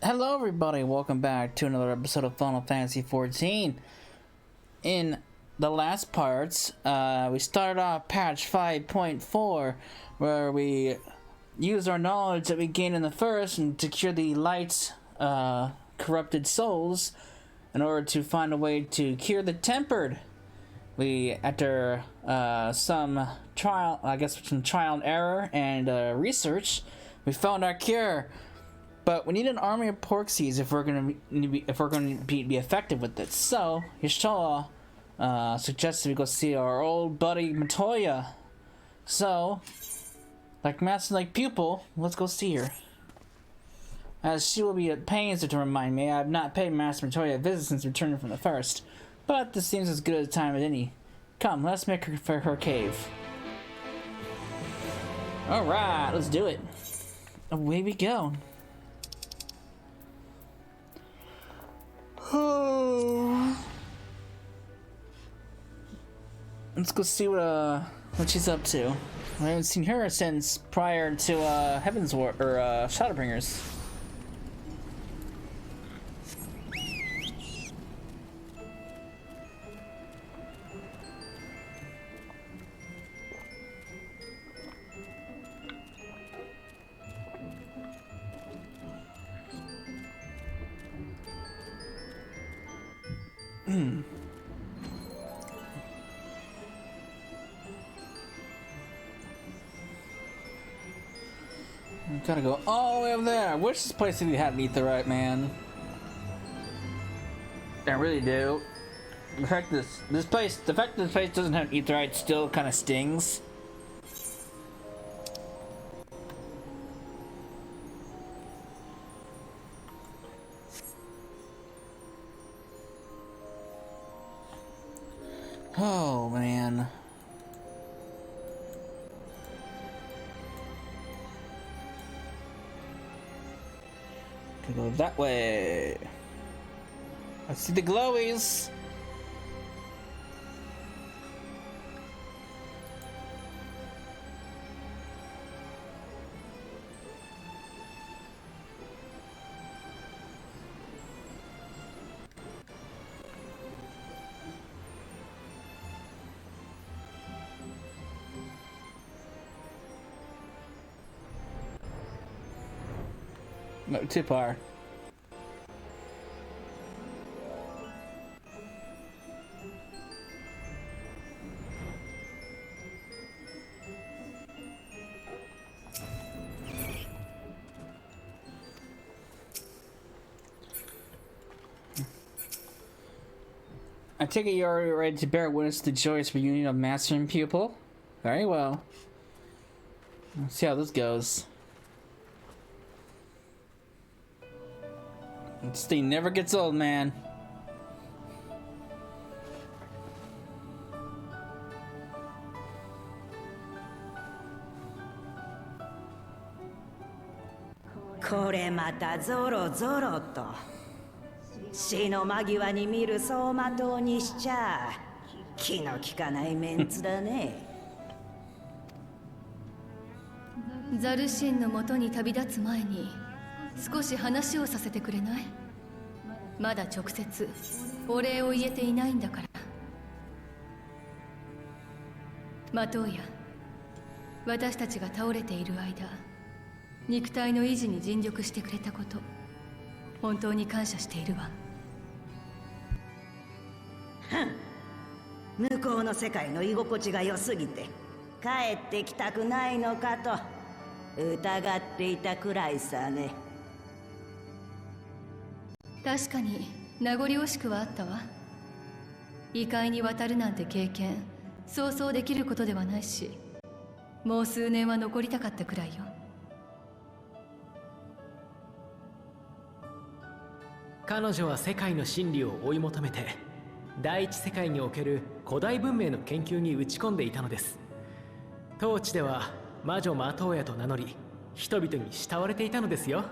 Hello everybody, welcome back to another episode of Final Fantasy XIV. In the last parts, we started off patch 5.4, where we used our knowledge that we gained in the first and to cure the light corrupted souls in order to find a way to cure the tempered. We, after some trial and error and research, we found our cure. But we need an army of porxies if we're going to be effective with it. So Yashala suggested we go see our old buddy Matoya. So, like master, like pupil, let's go see her. As she will be at pains to remind me, I have not paid Master Matoya a visit since returning from the first. But this seems as good a time as any. Come, let's make her for her cave. Alright, let's do it. Away we go. Let's go see what she's up to. I haven't seen her since prior to Heaven's War or Shadowbringers. Gotta go all the way over there. I wish this place really had an etherite, man. I really do. The fact that this place doesn't have etherite still kind of stings. Oh man. Go that way. I see the glowies. No, too far. I take it you're already ready to bear witness to the joyous reunion of master and pupil? Very well. Let's see how this goes. This thing never gets old, man. Kore mata zoro zoro to. 死の間際に見る走馬灯にしちゃ気の利かないメンツだね。ザルシンの元に旅立つ前に少し話をさせてくれない？まだ直接お礼を言えていないんだから。マトーヤ、私たちが倒れている間、肉体の維持に尽力してくれたこと、本当に感謝しているわ。向こうの世界の居心地が良すぎて帰ってきたくないのかと疑っていたくらいさね。確かに名残惜しくはあったわ。異界に渡るなんて経験そうそうできることではないし、もう数年は残りたかったくらいよ。彼女は世界の真理を追い求めて第一世界における古代文明の研究に打ち込んでいたのです。当地では魔女マトーヤと名乗り人々に慕われていたのですよ。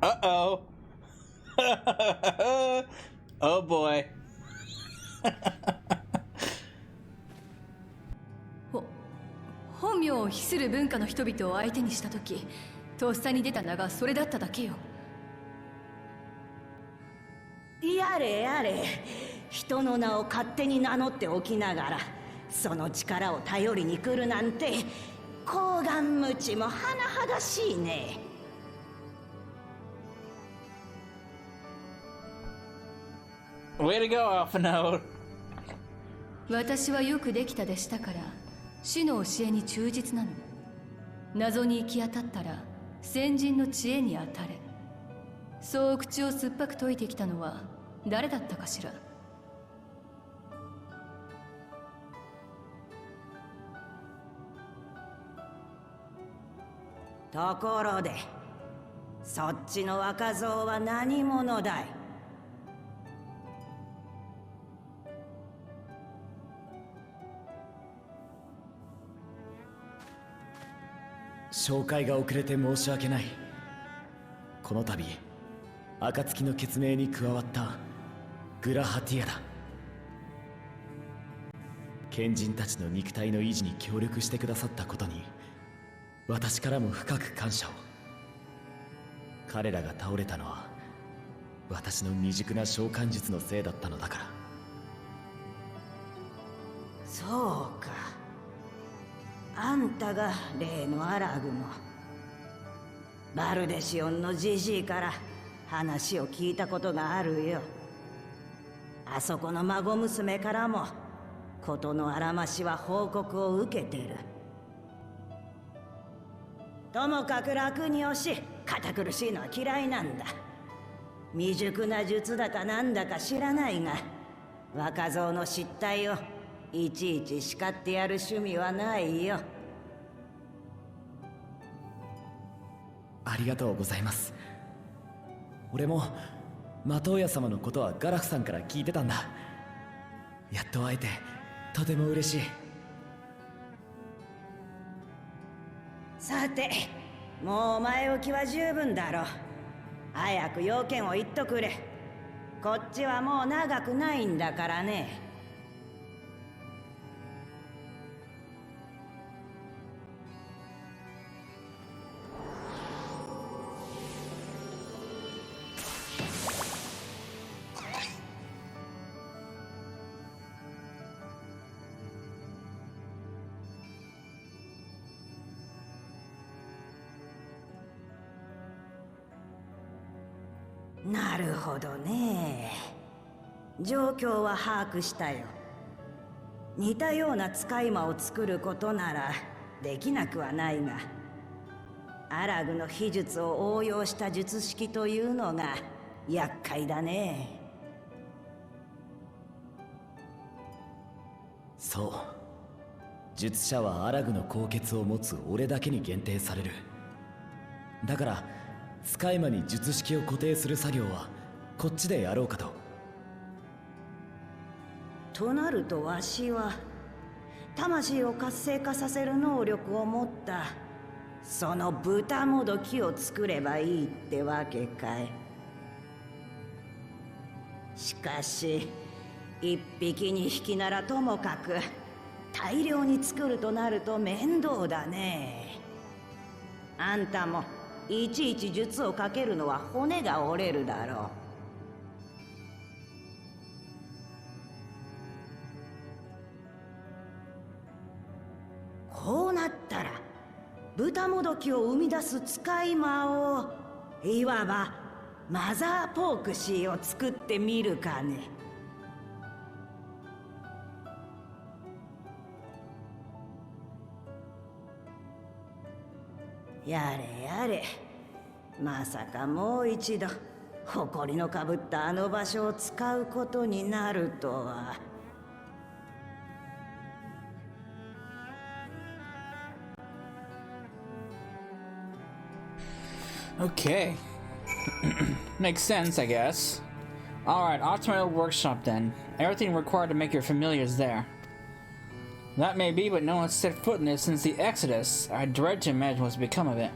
Uh-oh. Oh boy. 本名のを非する文化の人々を相手にした時、とっさに出た名がそれだっただけよ。やれやれ、人の名を勝手に名乗っておきながらその力を頼りに来るなんて厚顔無知も甚だしいね。Way to go, Alpha Node. 私はよくできた弟子だから死の教えに忠実なの。謎に行き当たったら先人の知恵に当たれ。そう口を酸っぱく説いてきたのは誰だったかしら。ところでそっちの若造は何者だい？紹介が遅れて申し訳ない。この度暁の血盟に加わったグラハティアだ。賢人たちの肉体の維持に協力してくださったことに私からも深く感謝を。彼らが倒れたのは私の未熟な召喚術のせいだったのだから。そうか、あんたが例のアラグの。バルデシオンのジジイから話を聞いたことがあるよ。あそこの孫娘からも事のあらましは報告を受けてる。ともかく楽に押し、堅苦しいのは嫌いなんだ。未熟な術だかなんだか知らないが、若造の失態をいちいち叱ってやる趣味はないよ。ありがとうございます。俺もマトウヤ様のことはガラフさんから聞いてたんだ。やっと会えてとても嬉しい。さて、もう前置きは十分だろう。早く要件を言っとくれ。こっちはもう長くないんだからね。なるほどね。状況は把握したよ。似たような使い魔を作ることならできなくはないが、アラグの秘術を応用した術式というのが厄介だね。そう、術者はアラグの高血を持つ俺だけに限定される。だから使い魔に術式を固定する作業はこっちでやろうかと。となるとわしは魂を活性化させる能力を持ったその豚もどきを作ればいいってわけかい。しかし一匹二匹ならともかく大量に作るとなると面倒だね。あんたもいちいち術をかけるのは骨が折れるだろう。こうなったら豚もどきを生み出す使い魔を、いわばマザーポークシーを作ってみるかね。やれやれ、まさかもう一度誇りのかぶったあの場所を使うことになるとは。Okay. Makes sense, I guess. Alright, Optimal Workshop then. Everything required to make your familiars there. That may be, but no one's set foot in it since the Exodus. I dread to imagine what's become of it.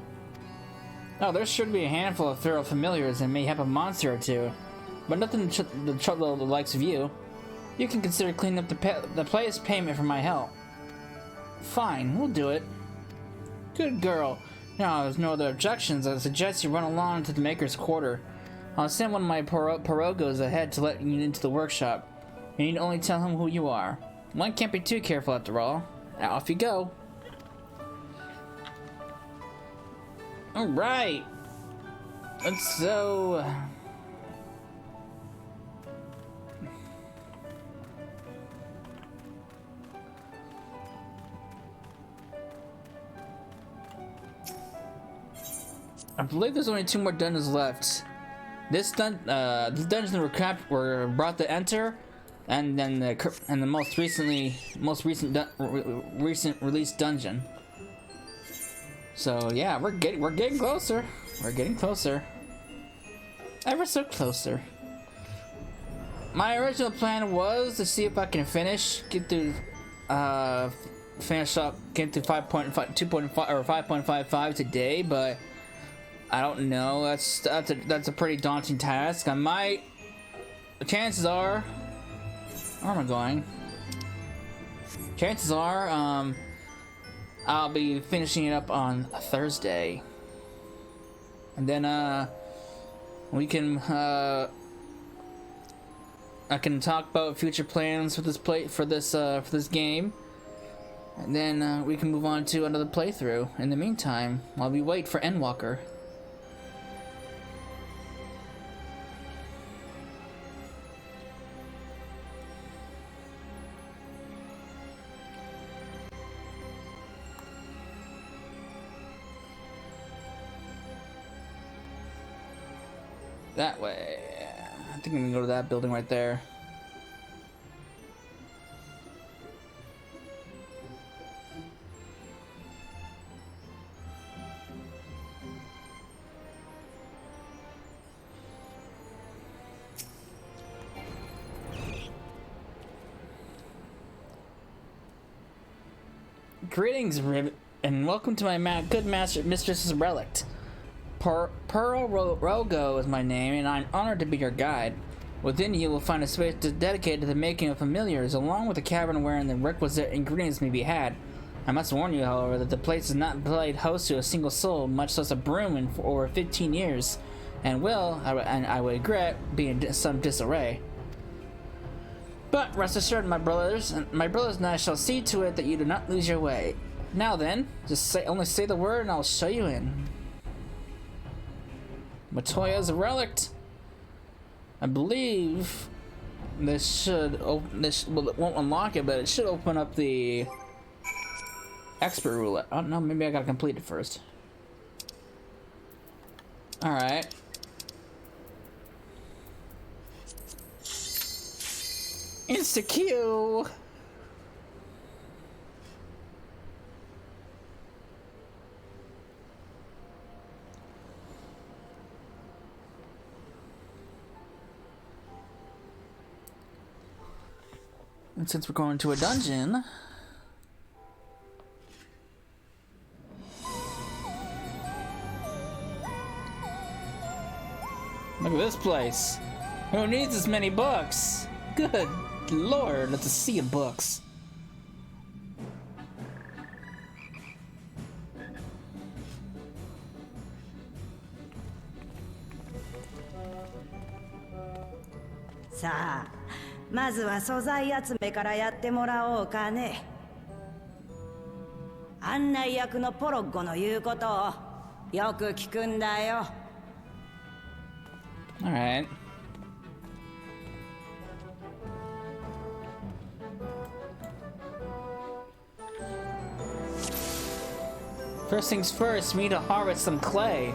Oh, there's sure to be a handful of thorough familiars and mayhap a monster or two. But nothing the trouble the likes of you. You can consider cleaning up the place payment for my help. Fine, we'll do it. Good girl. Now, there's no other objections. I suggest you run along to the maker's quarter. I'll send one of my porogos ahead to let you into the workshop. You need only tell him who you are. One can't be too careful after all. Now off you go. Alright. Let's go. I believe there's only 2 more dungeons left. This dungeon we're brought to enter, and then the most recent released dungeon. So yeah, we're getting closer. We're getting closer. Ever so closer. My original plan was to see if I can finish up, get to 5.5, 2.5 or 5.55 today, but I don't know. That's a pretty daunting task. I might. The chances are. Where am I going? Chances are, I'll be finishing it up on Thursday, and then we can I can talk about future plans for this game, and then we can move on to another playthrough. In the meantime, while we wait for Endwalker. That way. I think I'm gonna go to that building right there. Greetings, Rib, and welcome to my good master, Mistress's Relict. Pearl Rogo is my name, and I'm honored to be your guide. Within you will find a space dedicated to the making of familiars, along with a cavern wherein the requisite ingredients may be had. I must warn you, however, that the place has not played host to a single soul, much less a broom, in over 15 years, and will, I would regret, be in some disarray. But rest assured, my brothers and I shall see to it that you do not lose your way. Now then, only say the word, and I'll show you in. Matoya's relict. I believe this should open. Well, it won't unlock it, but it should open up the expert roulette. Oh no, maybe I gotta complete it first. All right. Insta Q. And since we're going to a dungeon, look at this place. Who needs as many books? Good Lord, that's a sea of books.さあ、まずは素材集めからやってもらおうかね。案内役のポロッゴの言うことをよく聞くんだよ。Alright. First things first, we need to harvest some clay.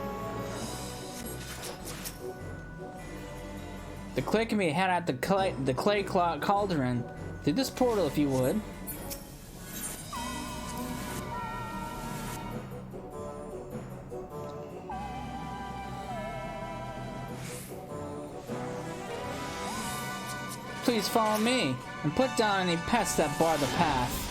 The clay can be had at the clay cauldron. Through this portal, if you would. Please follow me and put down any pests that bar the path.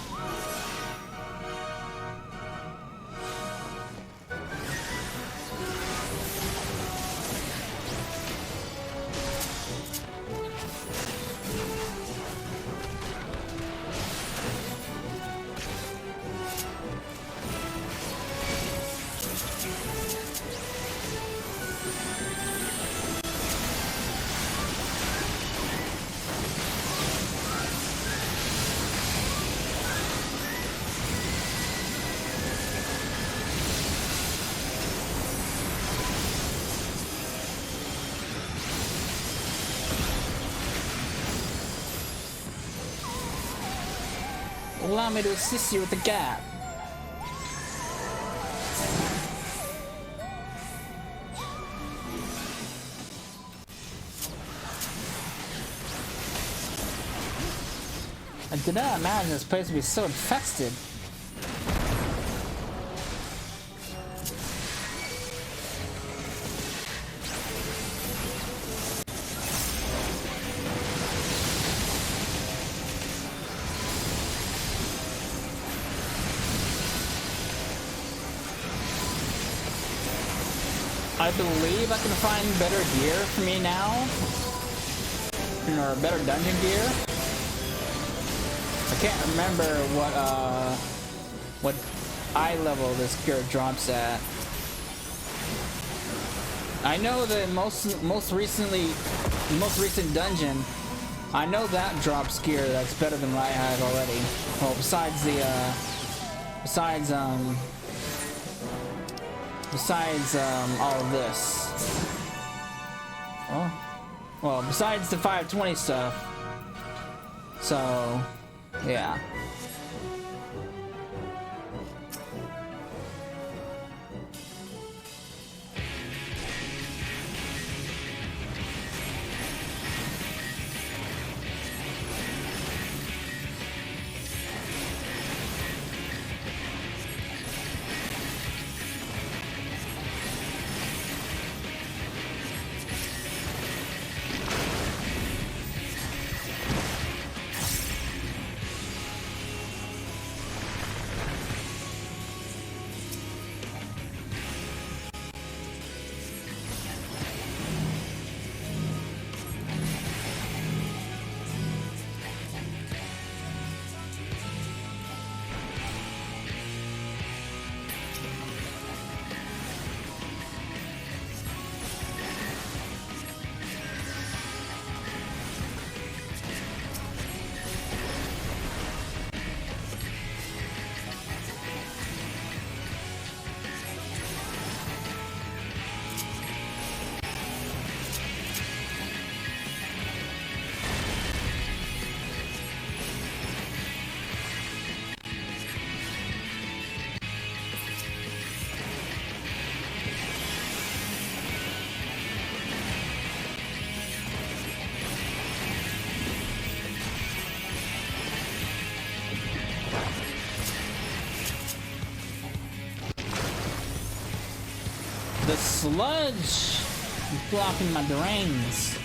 Allow me to assist you with the gap. I did not imagine this place to be so infested. I believe I can find better gear for me now, or better dungeon gear. I can't remember what eye level this gear drops at. I know the most recent dungeon, I know that drops gear that's better than what I have already. Well, besides all of this. Well, besides the 520 stuff. So, yeah. The sludge is blocking my drains.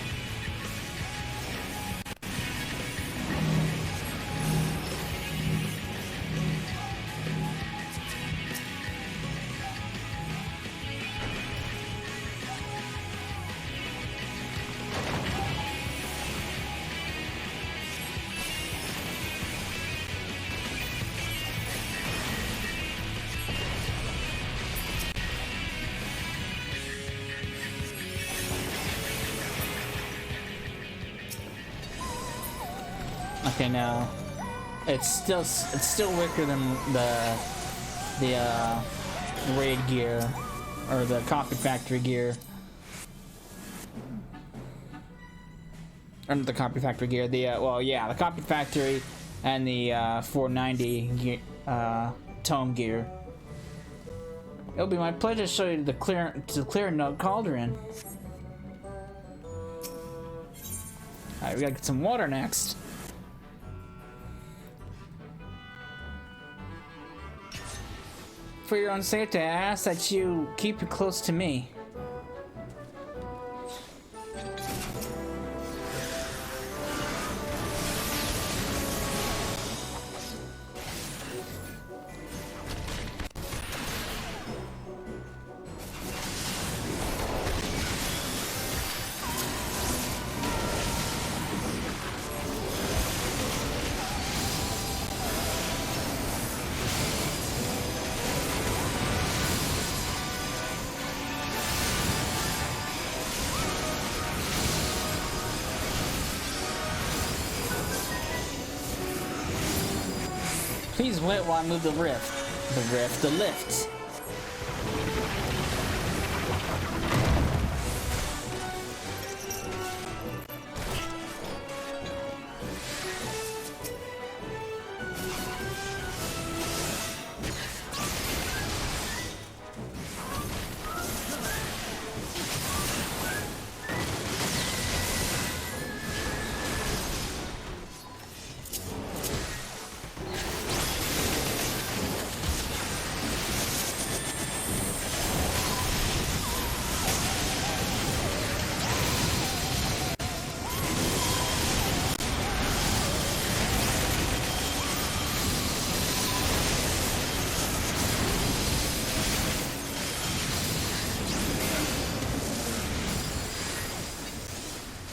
Okay, now it's still weaker than the raid gear or the coffee factory gear. Or not the copy factory gear. The the copy factory and the 490 tome gear. It'll be my pleasure to show you the clear note cauldron. All right, we gotta get some water next. For your own safety, I ask that you keep it close to me. Please wait while I move the lift.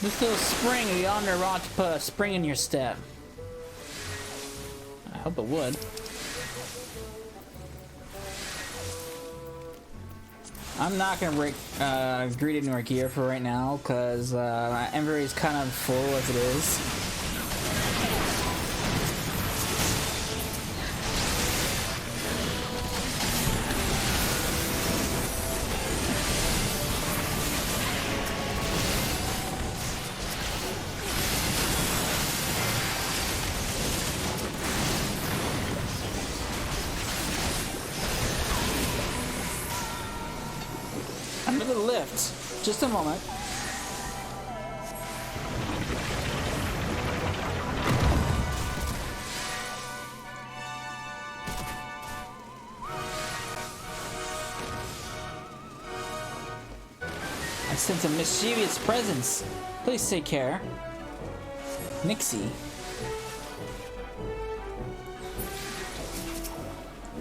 This little spring yonder ought to put a spring in your step. I hope it would. I'm not gonna break greed into our gear for right now, because my inventory is kind of full as it is. Another lift. Just a moment. I sense a mischievous presence. Please take care. Nixie.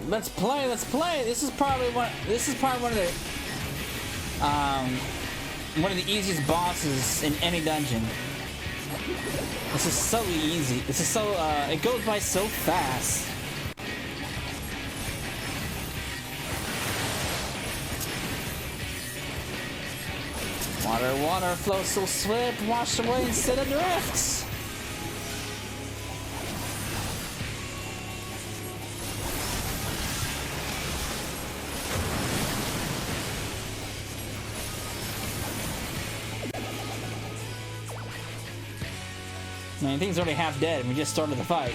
Let's play, let's play! This is probably one of the easiest bosses in any dungeon. This is so easy. This is so, it goes by so fast. Water, water flows so swift, washed away instead of drifts. Man, thing's already half dead and we just started the fight.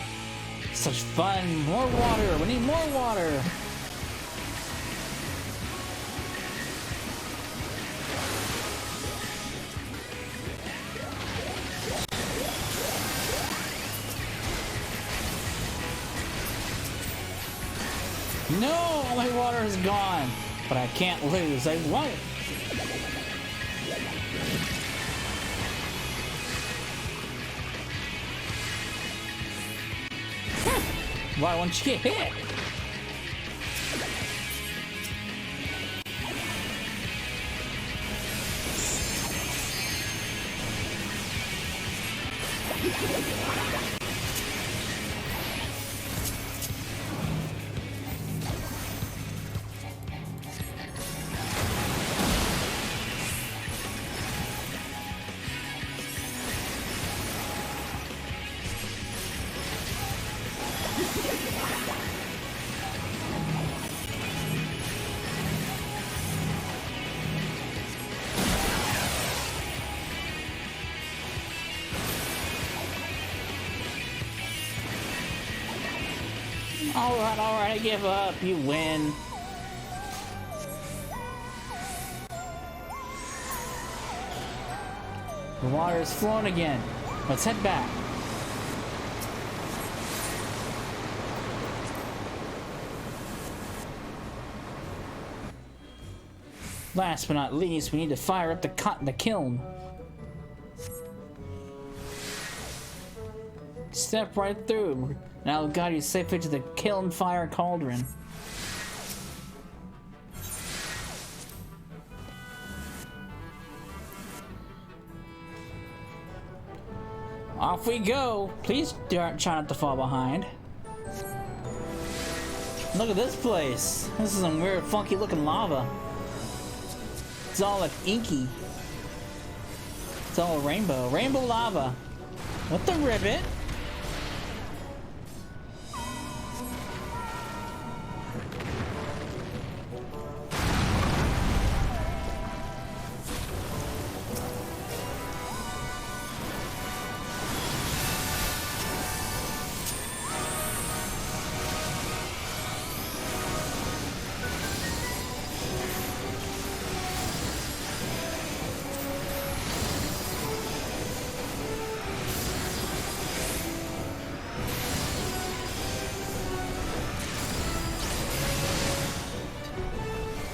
Such fun! More water! We need more water! No! All my water is gone! But I can't lose. I won't! Why won't you get hit? Alright, I give up. You win. The water is flowing again. Let's head back. Last but not least, we need to fire up the kiln. Step right through. Now I'll guide you safely to the kiln fire cauldron. Off we go! Please try not to fall behind. Look at this place. This is some weird, funky looking lava. It's all like inky. It's all rainbow. Rainbow lava. What the ribbit?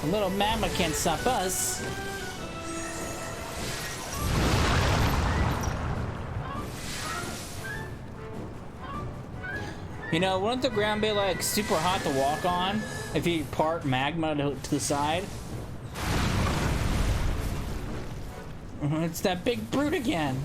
Little mama can't stop us. You know, wouldn't the ground be like super hot to walk on if you part magma to the side? It's that big brute again.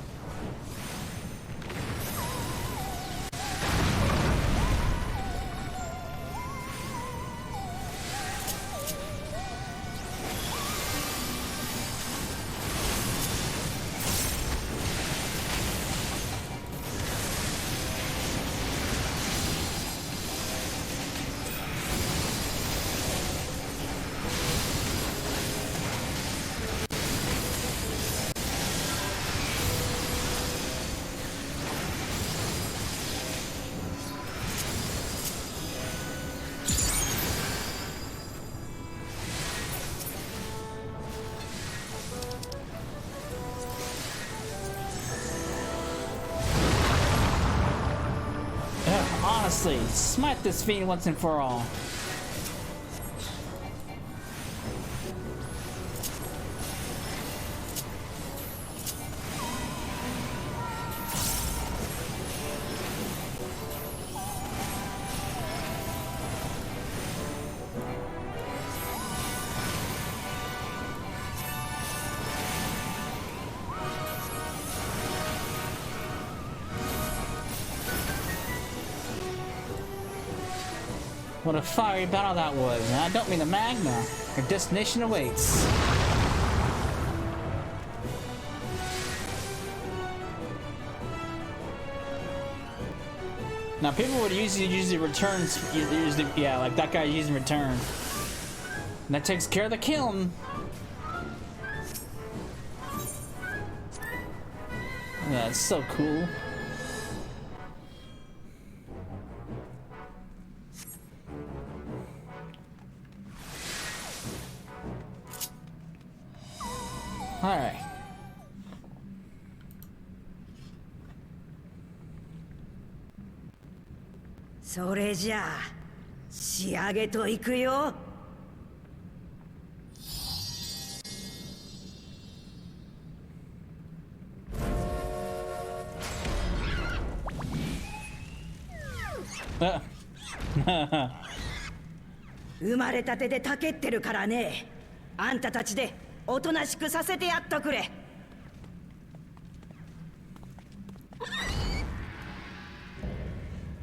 Honestly, smite this fiend once and for all. What a fiery battle that was, and I don't mean the magma. Your destination awaits. Now, people would usually use the returns, yeah, like that guy using return. And that takes care of the kiln. Yeah, it's so cool. Alright.それじゃあ仕上げといくよ。生まれたてでたけってるからね。あんたたちでおとなしくさせてやっとくれ。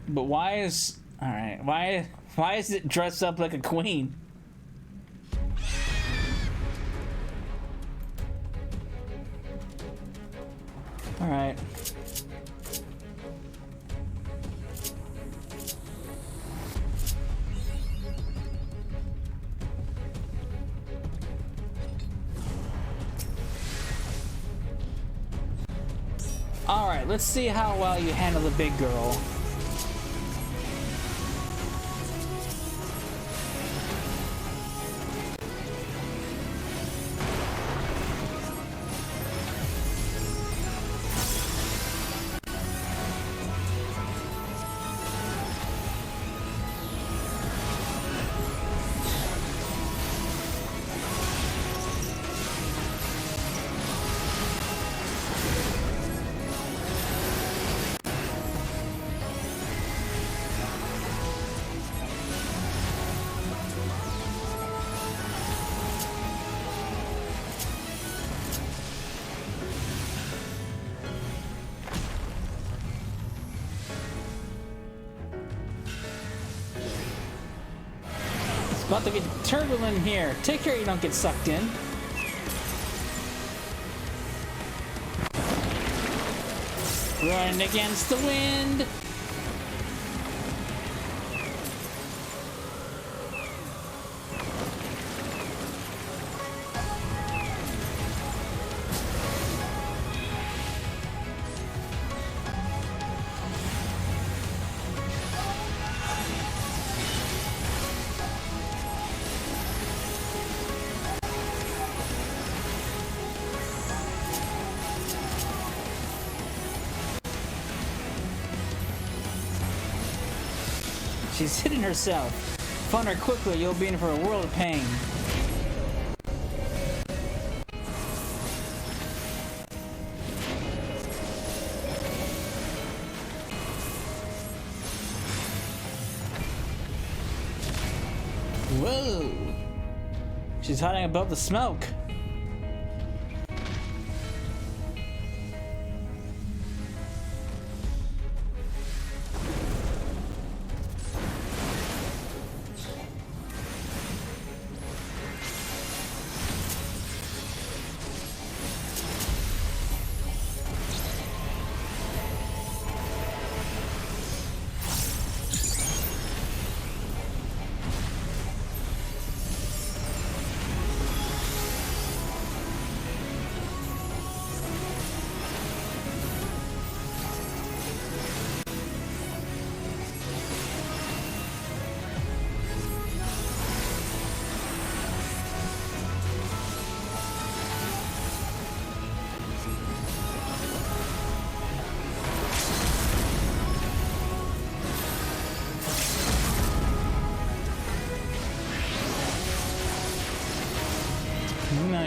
But why is alright? Why is it dressed up like a queen? Alright. Alright, let's see how well you handle the big girl. About to get turbulent here. Take care you don't get sucked in. Run against the wind. She's hitting herself. Find her quickly, you'll be in for a world of pain. Whoa! She's hiding above the smoke.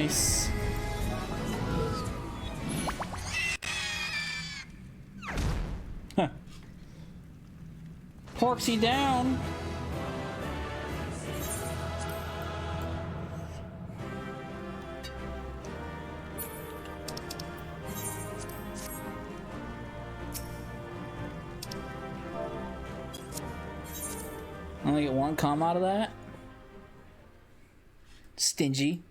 Nice. Huh. Porxie down. Only get one comm out of that? Stingy.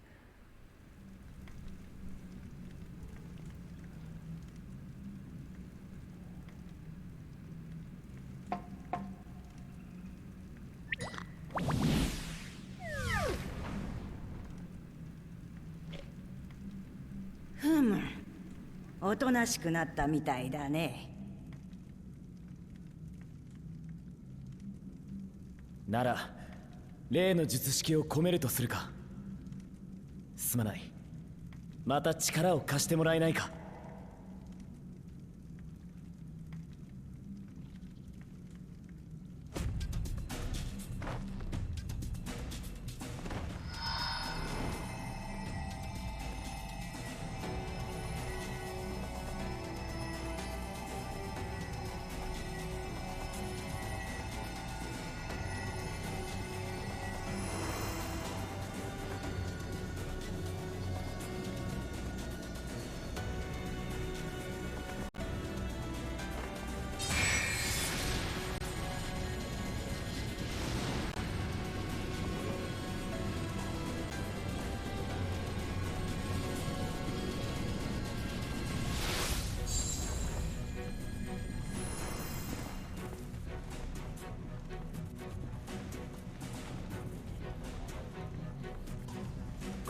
おとなしくなったみたいだね。なら例の術式を込めるとするか。すまない。また力を貸してもらえないか。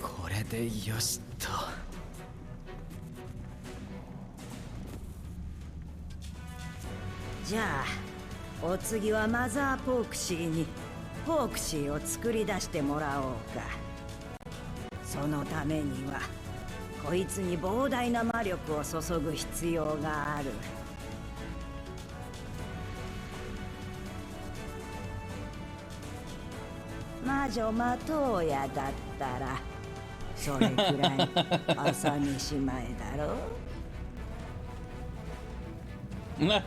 これでよしと。じゃあお次はマザーポークシーにポークシーを作り出してもらおうか。そのためにはこいつに膨大な魔力を注ぐ必要がある。魔女マトーヤだったらそれくらい朝飯前だろ。ね。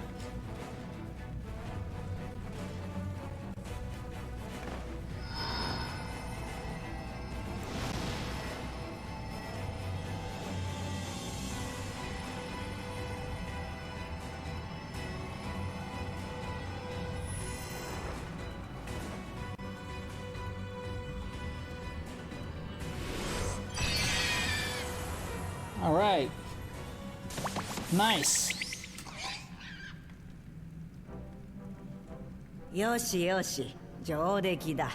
All right. Nice. よしよし、上出来だ。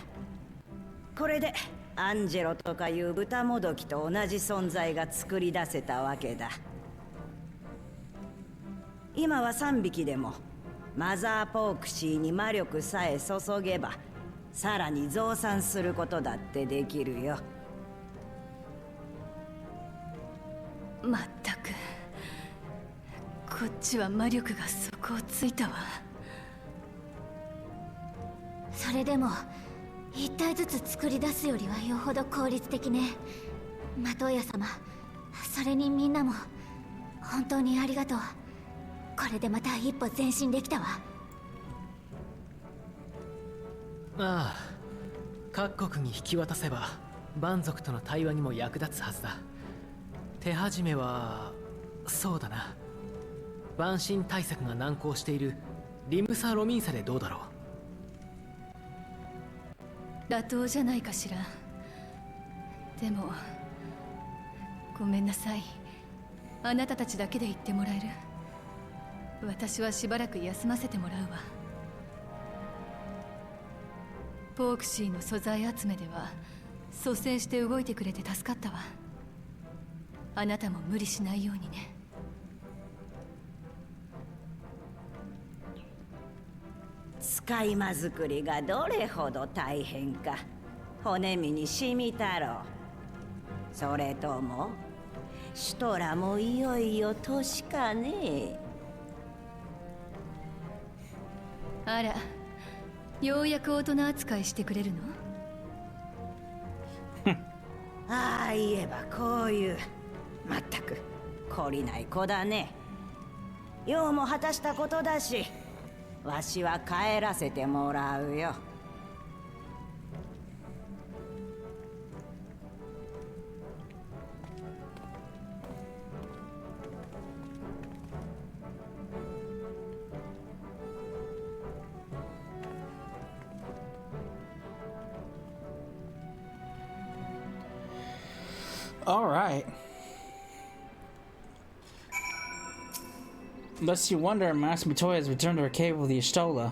これでアンジェロとかいう豚もどきと同じ存在が作り出せたわけだ。今は3匹でもマザーポークシーに魔力さえ注げばさらに増産することだってできるよ。まったくこっちは魔力が底をついたわ。それでも一体ずつ作り出すよりはよほど効率的ね。マトーヤ様、それにみんなも本当にありがとう。これでまた一歩前進できたわ。ああ、各国に引き渡せば蛮族との対話にも役立つはずだ。手始めはそうだな、蛮神対策が難航しているリムサ・ロミンサでどうだろう。妥当じゃないかしら。でもごめんなさい、あなたたちだけで言ってもらえる？私はしばらく休ませてもらうわ。ポークシーの素材集めでは率先して動いてくれて助かったわ。あなたも無理しないようにね。使い魔作りがどれほど大変か骨身に染みたろう。それともシュトラもいよいよ年かね。あら、ようやく大人扱いしてくれるの？あいえばこういう、まったく懲りない子だね。用も果たしたことだし、わしは帰らせてもらうよ。All right. Lest you wonder, Master Matoya has returned to her cave with the Ishtola.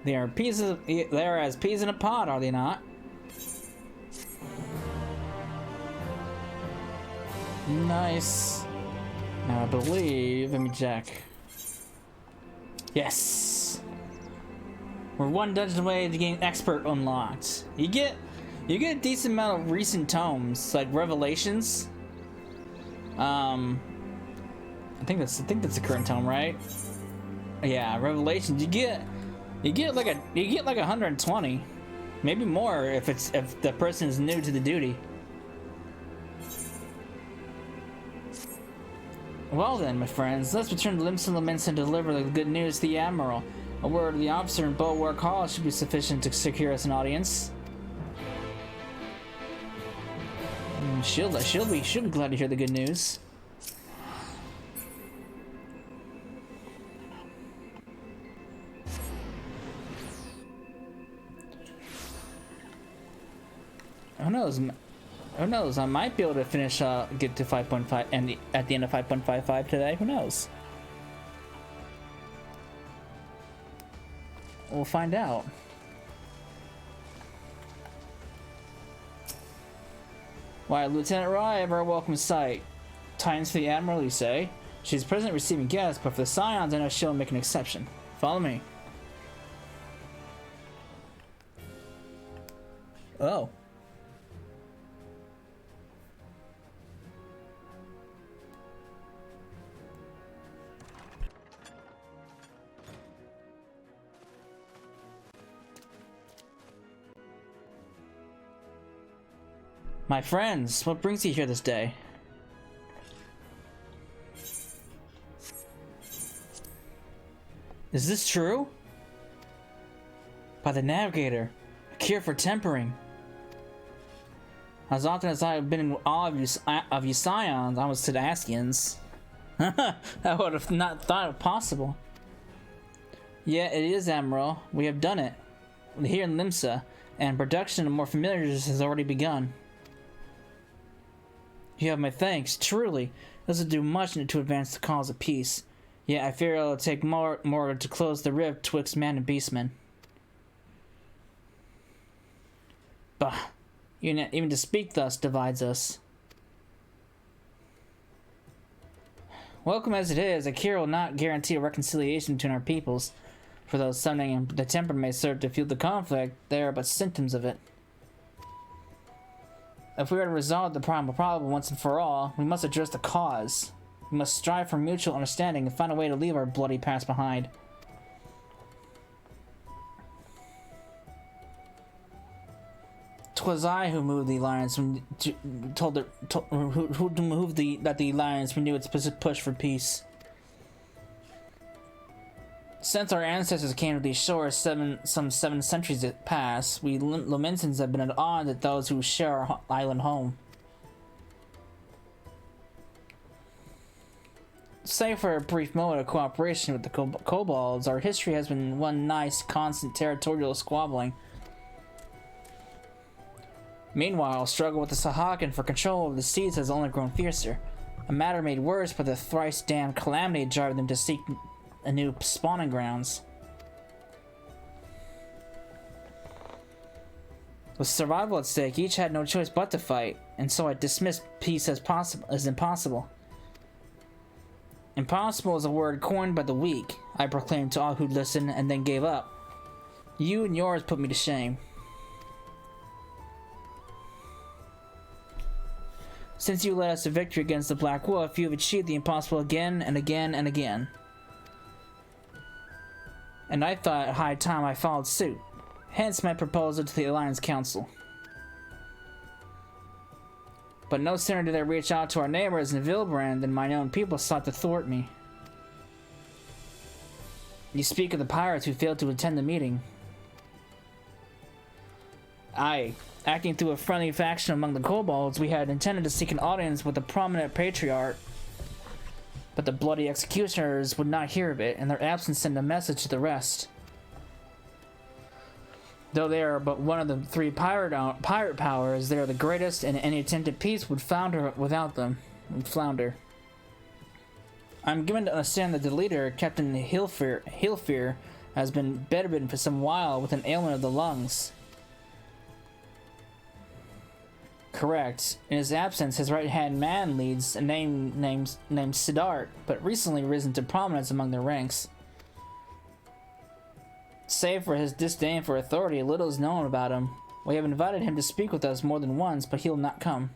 They are pieces. They are as peas in a pod, are they not? Nice. Now I believe. Let me check. Yes. We're one dungeon away to getting expert unlocked. You get a decent amount of recent tomes, like Revelations. I think that's the current tome, right? Yeah, Revelations. You get like 120, maybe more if the person is new to the duty. Well then, my friends, let's return to Limsa Laments and deliver the good news to the Admiral. A word of the officer in Bulwark Hall should be sufficient to secure us an audience. She'll be glad to hear the good news. Who knows? Who knows? I might be able to finish, get to 5.5, and at the end of 5.55 today. Who knows? We'll find out. Why, Lieutenant Rye, ever a welcome sight. Tidings for the Admiral, you say? She's present receiving guests, but for the Scions, I know she'll make an exception. Follow me. Oh. My friends, what brings you here this day? Is this true? By the Navigator, a cure for tempering. As often as I have been in awe of you Scions, I was Sidaskians. I would have not thought it possible. Yeah, it is, Admiral. We have done it. Here in Limsa, and production of more familiars has already begun. You have my thanks, truly. This will do much to advance the cause of peace. Yet I fear it'll take more to close the rift twixt man and beastman. Bah, even to speak thus divides us. Welcome as it is, a cure will not guarantee a reconciliation between our peoples. For though summoning the temper may serve to fuel the conflict, they are but symptoms of it. If we are to resolve the problem once and for all, we must address the cause. We must strive for mutual understanding and find a way to leave our bloody past behind. Twas I who moved the alliance that the alliance renew its push for peace. Since our ancestors came to these shores some 7 centuries past, we Lamentans have been at odds with those who share our island home. Save for a brief moment of cooperation with the kobolds, our history has been one nice, constant territorial squabbling. Meanwhile, struggle with the Sahakan for control of the seas has only grown fiercer. A matter made worse by the thrice-damned calamity driving them to seek a new spawning grounds. With survival at stake, each had no choice but to fight, and so I dismissed peace as impossible. Impossible is a word coined by the weak, I proclaimed to all who'd listen, and then gave up. You and yours put me to shame. Since you led us to victory against the Black Wolf, you have achieved the impossible again and again and again. And I thought it high time I followed suit. Hence my proposal to the Alliance Council. But no sooner did I reach out to our neighbors in Vilbrand than my own people sought to thwart me. You speak of the pirates who failed to attend the meeting. Aye. Acting through a friendly faction among the kobolds, we had intended to seek an audience with the prominent patriarch. But the bloody executioners would not hear of it, and their absence sent a message to the rest. Though they are but one of the three pirate powers, they are the greatest, and any attempt at peace would flounder without them. I'm given to understand that the leader, Captain Hilfir, has been bedridden for some while with an ailment of the lungs. Correct. In his absence, his right-hand man leads a named Siddharth, but recently risen to prominence among their ranks. Save for his disdain for authority, little is known about him. We have invited him to speak with us more than once, but he will not come.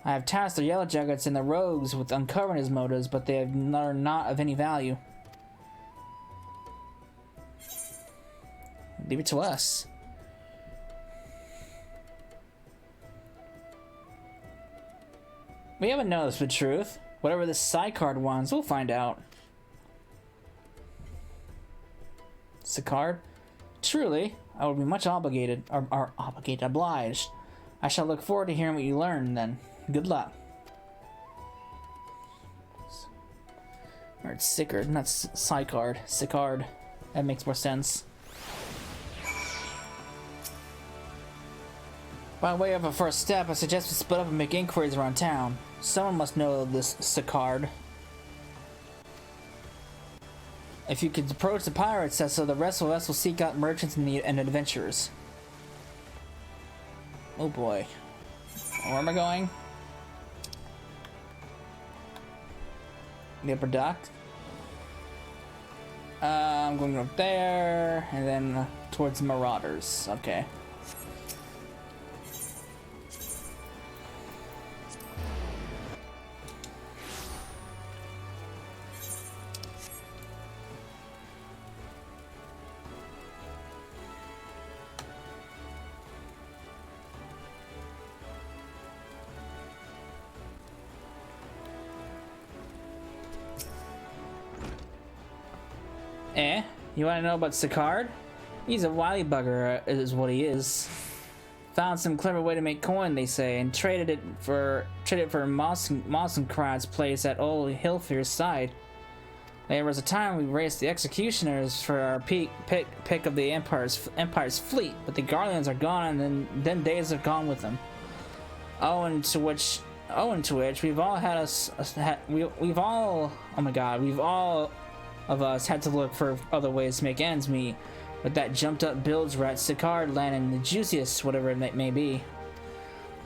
I have tasked the Yellowjackets and the Rogues with uncovering his motives, but they are not of any value. Leave it to us. We haven't noticed the truth. Whatever this side card wants, we'll find out. Sicard? Truly, I would be much obliged. I shall look forward to hearing what you learn, then. Good luck. Or it's Sicard, not Sicard. Sicard. That makes more sense. By way of a first step, I suggest we split up and make inquiries around town. Someone must know this Sicard. If you could approach the pirates, so the rest of us will seek out merchants and adventurers. Oh boy. Where am I going? The upper dock. I'm going up there, and then towards the Marauders. Okay. You want to know about Sicard? He's a wily bugger, is what he is. Found some clever way to make coin, they say, and traded it for Mossenkrat's place at old Hilfir's side. There was a time we raced the executioners for our pick of the Empire's fleet, but the Guardians are gone, and then days are gone with them. Owing to which we've all of us had to look for other ways to make ends meet, but that jumped up bilge rat Sicard landing the juiciest, whatever it may be.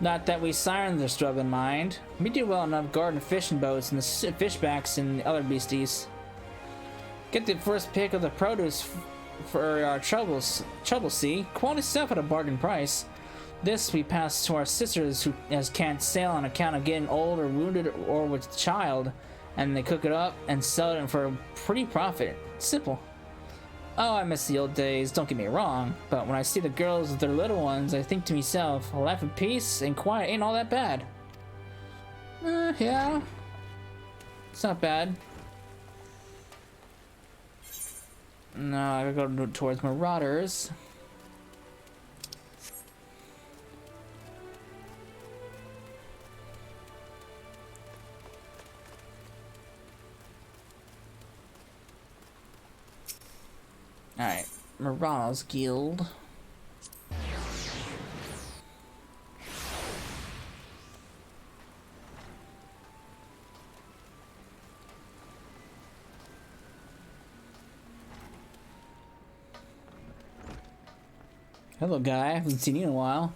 Not that we siren their struggling mind. We do well enough guarding fishing boats and the fishbacks and the other beasties. Get the first pick of the produce for our troubles, see? Quality stuff at a bargain price. This we pass to our sisters who can't sail on account of getting old or wounded or with child, and they cook it up and sell it for a pretty profit. Simple. Oh, I miss the old days, don't get me wrong, but when I see the girls with their little ones, I think to myself, a life of peace and quiet ain't all that bad. Yeah. It's not bad. No, I gotta go towards Marauders. Alright, Marauders Guild. Hello, guy. I haven't seen you in a while.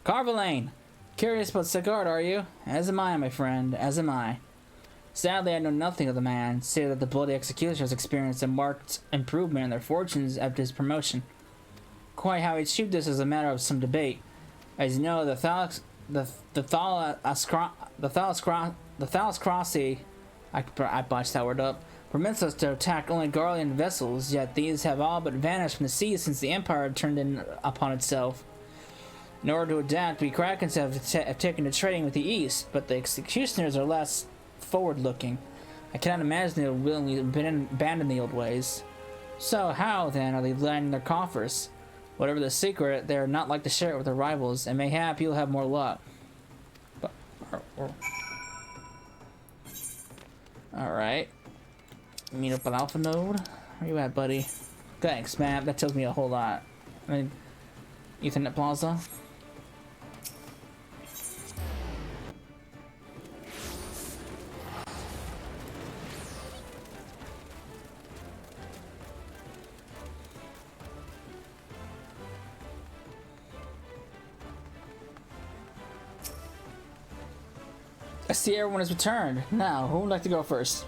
Carvalane! Curious about Sicard, are you? As am I, my friend. As am I. Sadly, I know nothing of the man, save that the bloody executioners experienced a marked improvement in their fortunes after his promotion. Quite how he achieved this is a matter of some debate. As you know, the Thalascrossi, I botched that word up, permits us to attack only Garlean vessels, yet these have all but vanished from the sea since the Empire turned in upon itself. In order to adapt, we Krakens have taken to trading with the East, but the executioners are less forward-looking. I cannot imagine they will willingly abandon the old ways. So how, then, are they lining their coffers? Whatever the secret, they are not like to share it with their rivals, and mayhap you'll have more luck. Alright. Meet up with Alpha Node. Where you at, buddy? Thanks, man. That tells me a whole lot. I mean, Ethernet Plaza. I see everyone has returned. Now, who would like to go first?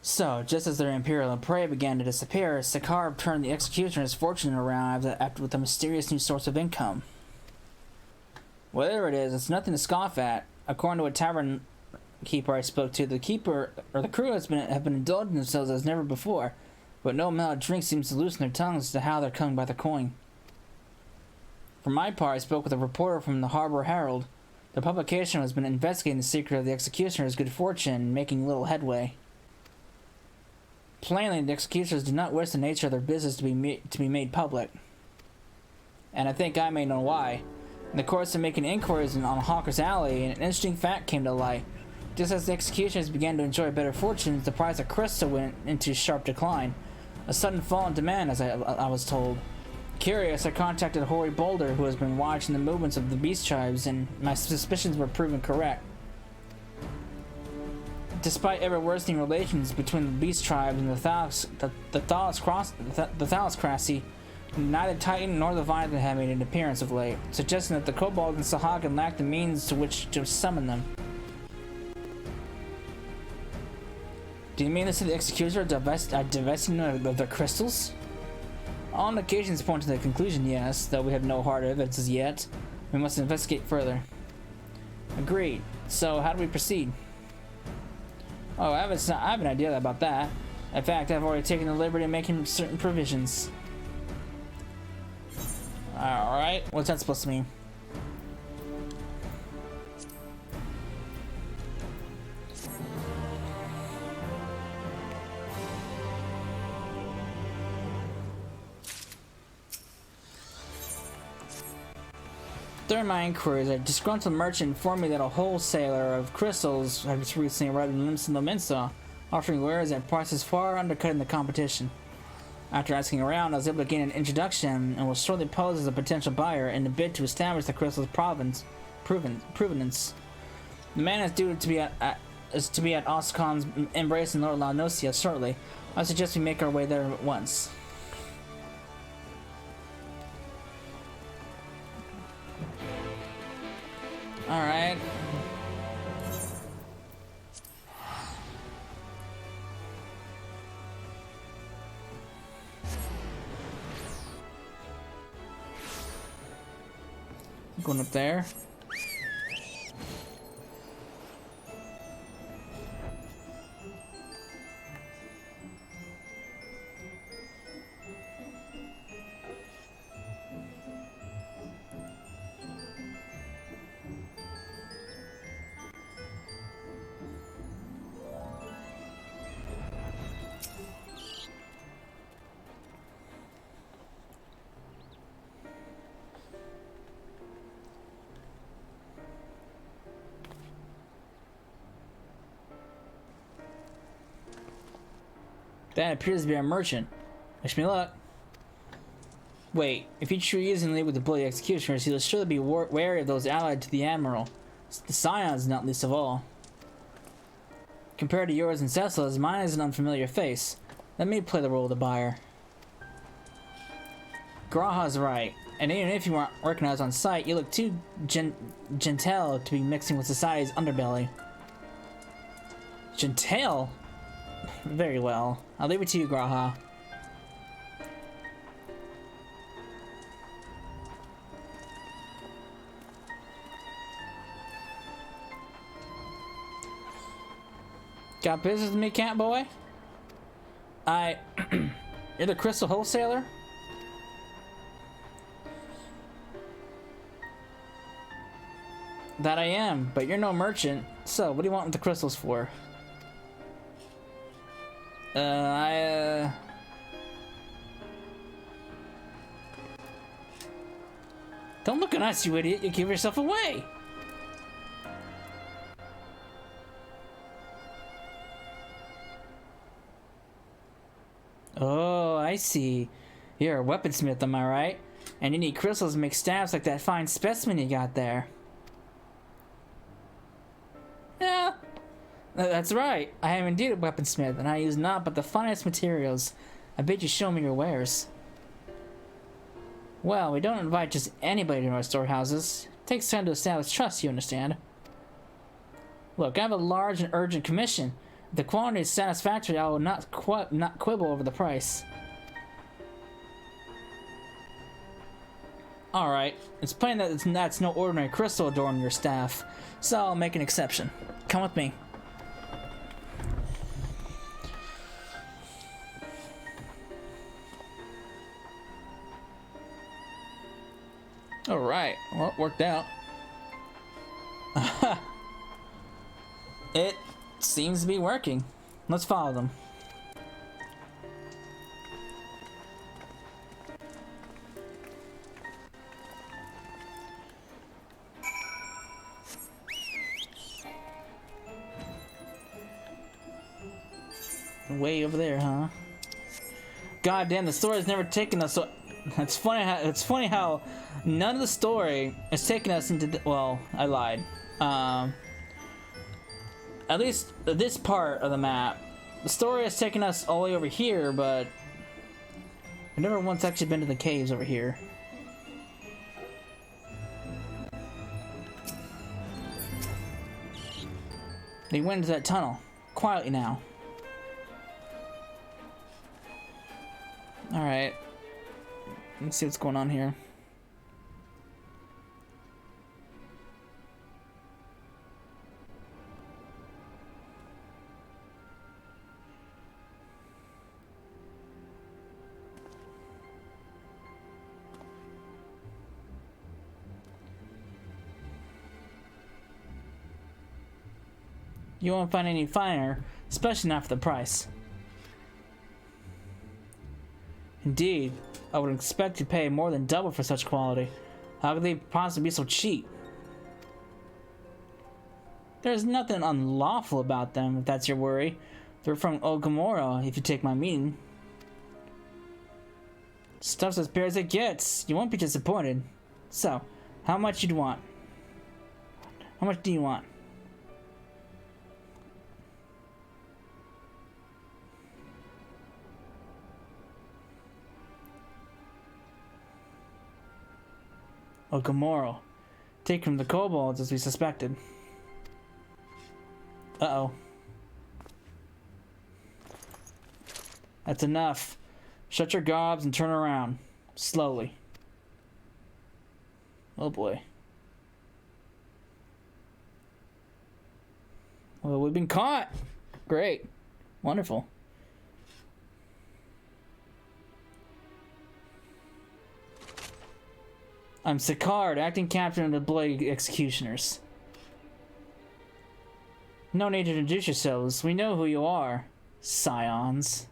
So, just as their imperial prey began to disappear, Sakar turned the executioner's fortune around with a mysterious new source of income. Whatever it is, it's nothing to scoff at. According to a tavern keeper I spoke to, the keeper or the crew have been indulging themselves as never before, but no amount of drink seems to loosen their tongues as to how they're coming by the coin. For my part, I spoke with a reporter from the Harbor Herald. The publication has been investigating the secret of the executioner's good fortune and making little headway. Plainly, the executioners do not wish the nature of their business to be made public. And I think I may know why. In the course of making inquiries on Hawker's Alley, an interesting fact came to light. Just as the executioners began to enjoy better fortunes, the price of crystal went into sharp decline. A sudden fall in demand, as I was told. Curious, I contacted Hoary Boulder, who has been watching the movements of the beast tribes, and my suspicions were proven correct. Despite ever-worsening relations between the beast tribes and the Thalasscracy, neither Titan nor Leviathan have made an appearance of late, suggesting that the Kobold and Sahagin lack the means to which to summon them. Do you mean to say the executors are divesting them of their crystals? All indications point to the conclusion, yes, though we have no hard evidence as yet. We must investigate further. Agreed. So, how do we proceed? Oh, I have an idea about that. In fact, I've already taken the liberty of making certain provisions. Alright, what's that supposed to mean? During my inquiries, a disgruntled merchant informed me that a wholesaler of crystals had recently arrived in Lominsa, offering wares at prices far undercutting the competition. After asking around, I was able to gain an introduction and was shortly posed as a potential buyer in a bid to establish the crystal's provenance. The man is due to be at Oscon's embrace in Lord Laonosia shortly. I suggest we make our way there at once. Alright. Going up there. That appears to be a merchant. Wish me luck. Wait, if he truly is in league with the bloody executioners, he will surely be wary of those allied to the Admiral. The Scions, not least of all. Compared to yours and Cecil's, mine is an unfamiliar face. Let me play the role of the buyer. Graha's right, and even if you weren't recognized on sight, you look too genteel to be mixing with society's underbelly. Genteel? Very well. I'll leave it to you, Graha. Got business with me, cat boy? You're the crystal wholesaler? That I am, but you're no merchant. So, what do you want the crystals for? Don't look at us, you idiot. You give yourself away. Oh, I see. You're a weaponsmith, am I right? And you need crystals to make staves like that fine specimen you got there. Yeah, that's right. I am indeed a weaponsmith, and I use naught but the finest materials. I bid you show me your wares. Well, we don't invite just anybody to our storehouses. It takes time to establish trust, you understand. Look, I have a large and urgent commission. If the quantity is satisfactory, I will not quibble over the price. Alright, it's plain that that's no ordinary crystal adorning your staff, so I'll make an exception. Come with me. Alright, well, it worked out. It seems to be working. Let's follow them. Way over there, huh? God damn, the story has never taken us so. It's funny how none of the story is taking us into the, well, I lied. At least this part of the map, the story has taken us all the way over here, but I've never once actually been to the caves over here. They went into that tunnel quietly now. Alright. Let's see what's going on here. You won't find any finer, especially not for the price. Indeed, I would expect to pay more than double for such quality. How could they possibly be so cheap? There's nothing unlawful about them, if that's your worry. They're from Ogamoro, if you take my meaning. Stuff's as bare as it gets. You won't be disappointed. So, how much you'd want? How much do you want? Ogamoro. Take from the kobolds as we suspected. Uh-oh. That's enough. Shut your gobs and turn around. Slowly. Oh boy. Well, we've been caught. Great. Wonderful. I'm Sicard, acting captain of the Bloody Executioners. No need to introduce yourselves. We know who you are, scions.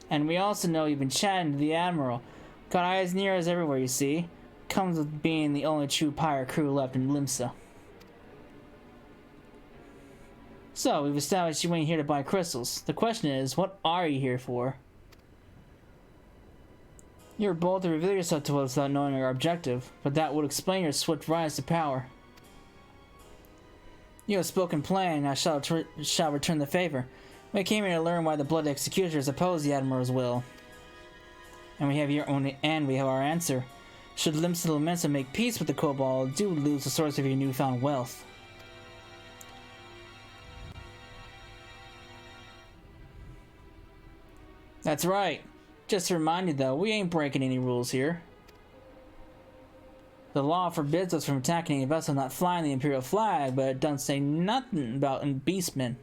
And we also know you've been chatting to the Admiral. Got eyes near us everywhere, you see. Comes with being the only true pirate crew left in Limsa. So, we've established you ain't here to buy crystals. The question is, what are you here for? You're bold to reveal yourself to us without knowing our objective, but that would explain your swift rise to power. You have spoken plain, and I shall return the favor. We came here to learn why the Blood Executors oppose the Admiral's will. And we have our answer. Should Limsa Lamenta make peace with the Kobold, do lose the source of your newfound wealth. That's right. Just to remind you though, we ain't breaking any rules here. The law forbids us from attacking a vessel not flying the Imperial flag, but it doesn't say nothing about beastmen.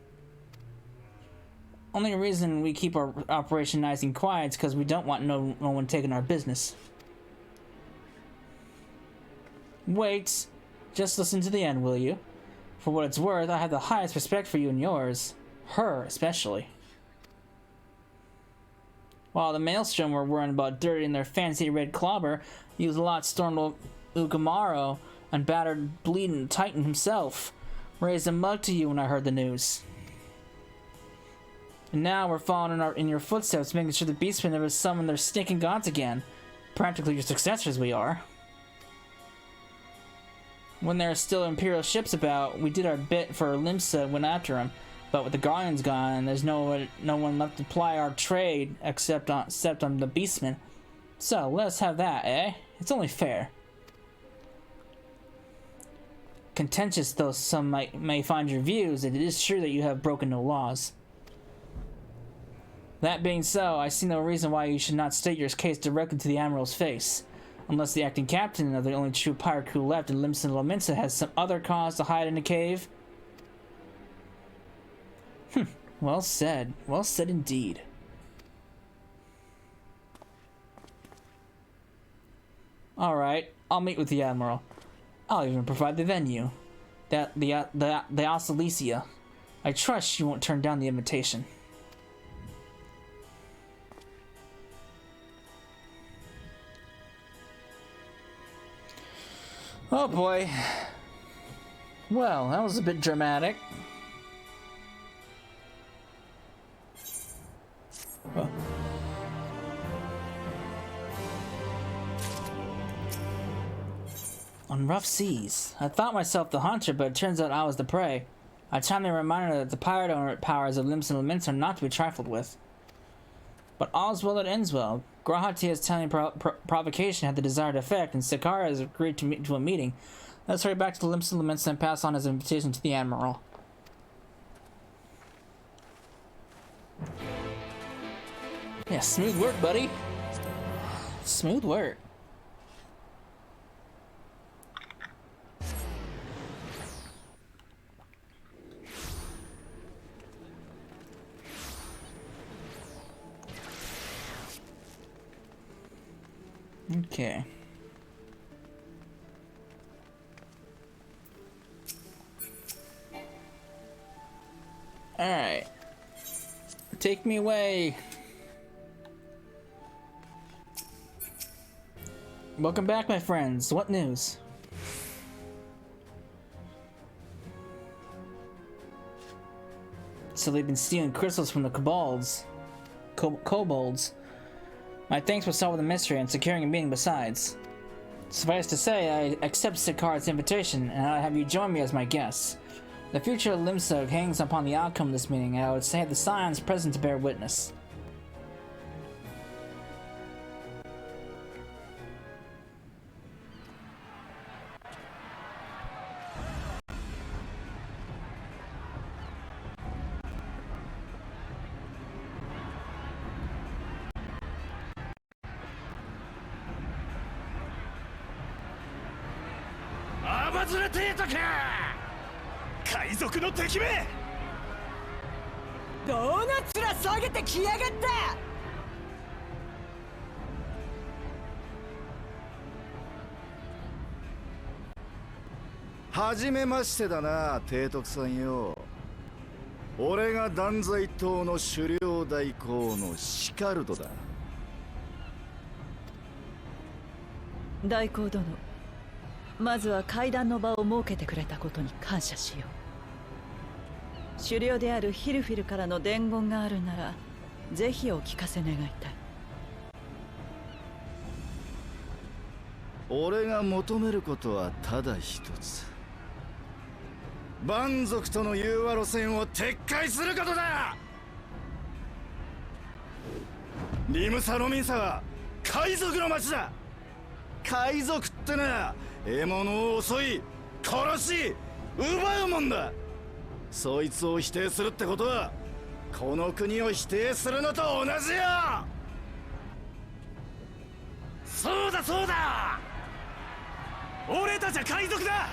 Only reason we keep our operation nice and quiet is because we don't want no one taking our business. Wait, just listen to the end, will you? For what it's worth, I have the highest respect for you and yours. Her, especially. While the Maelstrom were worrying about dirtying their fancy red clobber, Use-a-Lot stormed Ugamaro and battered bleeding Titan himself. Raised a mug to you when I heard the news. And now we're following in your footsteps, making sure the Beastmen never summon their stinking gods again. Practically your successors we are. When there are still Imperial ships about, we did our bit for Limsa and went after him. But with the Guardians gone, there's no one left to ply our trade except on the Beastmen. So let's have that, eh? It's only fair. Contentious though some may find your views, it is true that you have broken no laws. That being so, I see no reason why you should not state your case directly to the Admiral's face. Unless the acting captain of the only true pirate crew left in Limsa Lominsa has some other cause to hide in a cave. Well said. Well said indeed. Alright, I'll meet with the Admiral. I'll even provide the venue. The Oscilicia. I trust you won't turn down the invitation. Oh boy. Well, that was a bit dramatic. Oh. On rough seas. I thought myself the hunter, but it turns out I was the prey. I timely reminder that the pirate owner powers of Limsa and Lominsa are not to be trifled with. But all's well that ends well. Grahatia's telling provocation had the desired effect, and Sakara has agreed to a meeting. Let's hurry back to the Limsa and Lominsa and pass on his invitation to the Admiral. Yeah, smooth work, buddy. Smooth work. Okay. Alright. Take me away. Welcome back, my friends. What news? So they've been stealing crystals from the kobolds. Kobolds. My thanks for solving the mystery and securing a meeting besides. Suffice to say, I accept Sakara's invitation, and I'll have you join me as my guest. The future of Limsa hangs upon the outcome of this meeting, and I would say the signs present to bear witness.はじめましてだな、提督さんよ。俺が断罪党の狩猟代行のシカルドだ。代行殿、まずは会談の場を設けてくれたことに感謝しよう。狩猟であるヒルフィルからの伝言があるなら、ぜひお聞かせ願いたい。俺が求めることはただ一つ。蛮族との融和路線を撤回することだ。リムサ・ロミンサは海賊の町だ。海賊ってな、獲物を襲い殺し奪うもんだ。そいつを否定するってことはこの国を否定するのと同じよ。そうだそうだ、俺たちは海賊だ。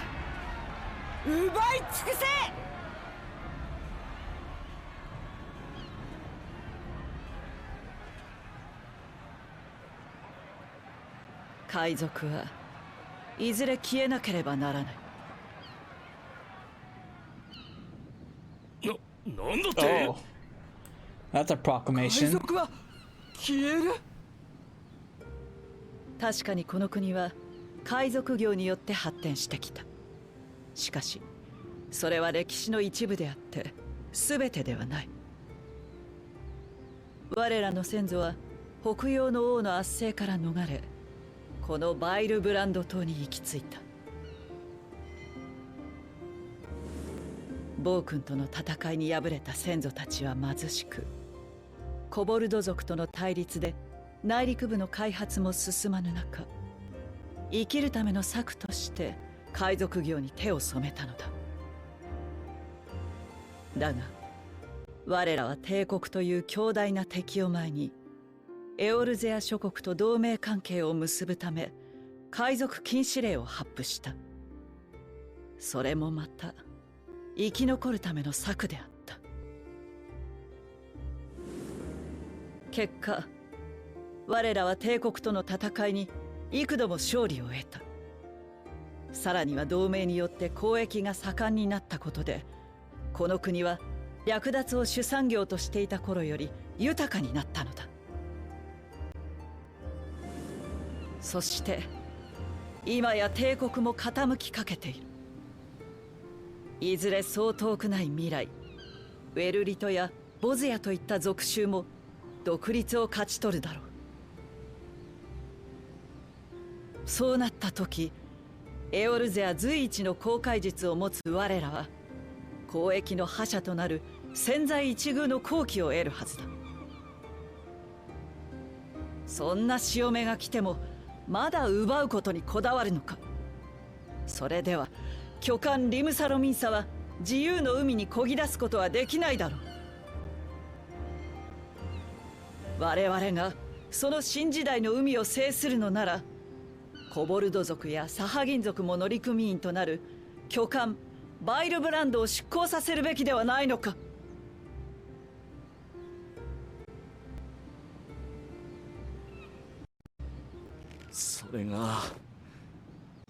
奪い尽くせ。海賊はいずれ消えなければならない。なんだって。 Oh, that's a 海 proclamation. 賊は消える。確かにこの国は海賊業によって発展してきた。しかしそれは歴史の一部であって全てではない。我らの先祖は北洋の王の圧政から逃れ、このバイルブランド島に行き着いた。暴君との戦いに敗れた先祖たちは貧しく、コボルド族との対立で内陸部の開発も進まぬ中、生きるための策として海賊業に手を染めたのだ。だが我らは帝国という強大な敵を前に、エオルゼア諸国と同盟関係を結ぶため海賊禁止令を発布した。それもまた生き残るための策であった。結果我らは帝国との戦いに幾度も勝利を得た。さらには同盟によって交易が盛んになったことで、この国は略奪を主産業としていた頃より豊かになったのだ。そして今や帝国も傾きかけている。いずれそう遠くない未来、ウェルリトやボズヤといった属州も独立を勝ち取るだろう。そうなった時、エオルゼア随一の航海術を持つ我らは交易の覇者となる千載一遇の好機を得るはずだ。そんな潮目が来てもまだ奪うことにこだわるのか。それでは巨漢リムサロミンサは自由の海に漕ぎ出すことはできないだろう。我々がその新時代の海を制するのなら、コボルド族やサハギン族も乗組員となる巨漢バイルブランドを出港させるべきではないのか。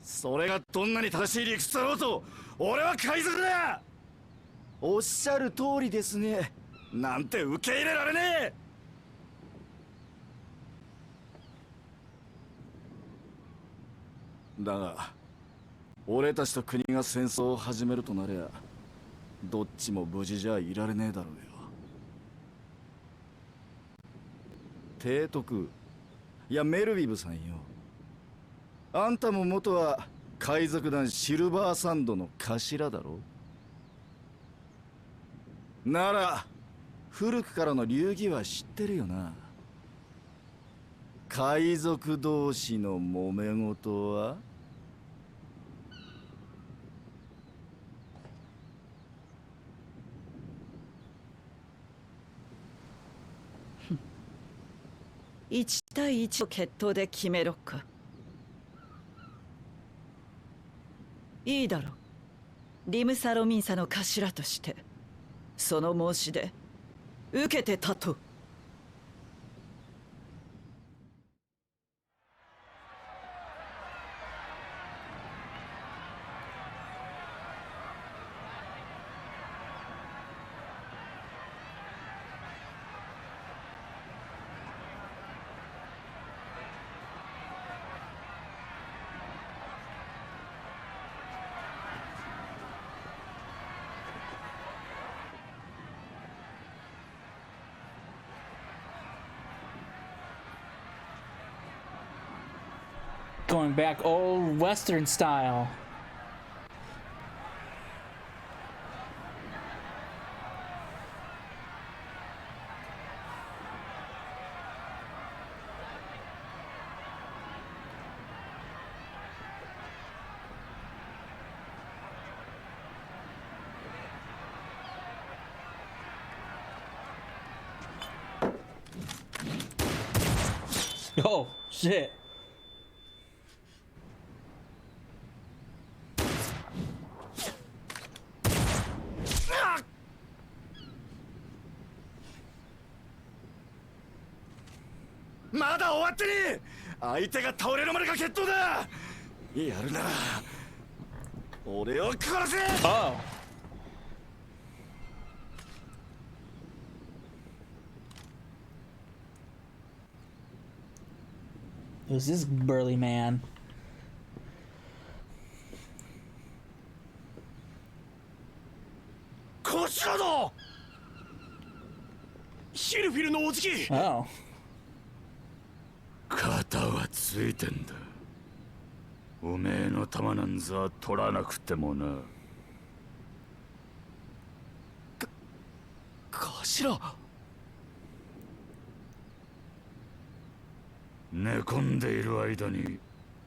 それがどんなに正しい理屈だろうと、俺は海賊だ。おっしゃる通りですね。なんて受け入れられねえ。だが俺たちと国が戦争を始めるとなりゃ、どっちも無事じゃいられねえだろうよ。提督、いやメルビブさんよ、あんたも元は海賊団シルバーサンドの頭だろ。なら古くからの流儀は知ってるよな。海賊同士の揉め事は。1対1の決闘で決めろか。いいだろう。リムサロミンサの頭としてその申し出受けて立とう。Going back old Western style. Oh, shit. まだ終わってねえ。相手が倒れるまでが決闘だ。やるなら俺を殺せ。 Oh. Who's this burly man? こちらだ。ヒルフィルのおじき。 Oh. 肩はついてんだ。おめえの玉なんざ取らなくてもな。頭。寝込んでいる間に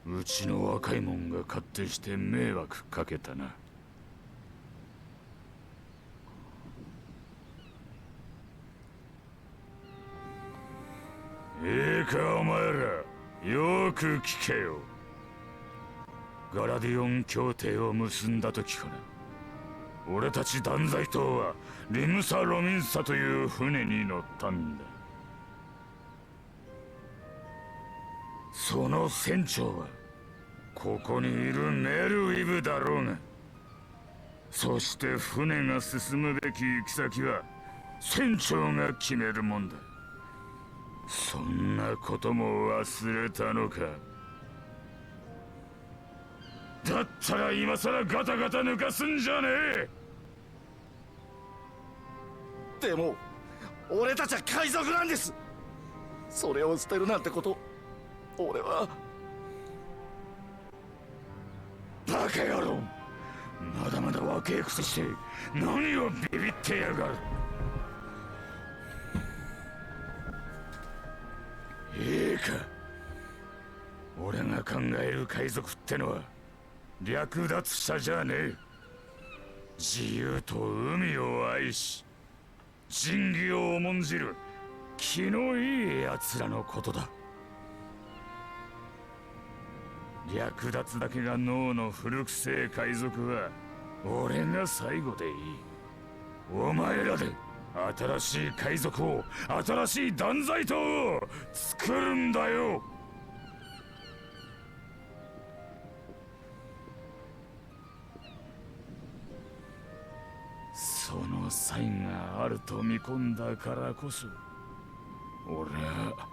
うちの若いもんが勝手して迷惑かけたな。いいかお前ら、よく聞けよ。ガラディオン協定を結んだ時から俺たち断罪党はリムサ・ロミンサという船に乗ったんだ。その船長はここにいるメルウィブだろうが、そして船が進むべき行き先は船長が決めるもんだ。そんなことも忘れたのか。だったら今さらガタガタ抜かすんじゃねえ。でも俺たちは海賊なんです。それを捨てるなんてこと俺は。バカ野郎、まだまだ若えくせして何をビビってやがる。いいか、俺が考える海賊ってのは略奪者じゃねえ。自由と海を愛し仁義を重んじる気のいい奴らのことだ。略奪だけが脳の古くせえ海賊は俺が最後でいい。お前らで新しい海賊を、新しい断罪党を作るんだよ。そのサインがあると見込んだからこそ俺は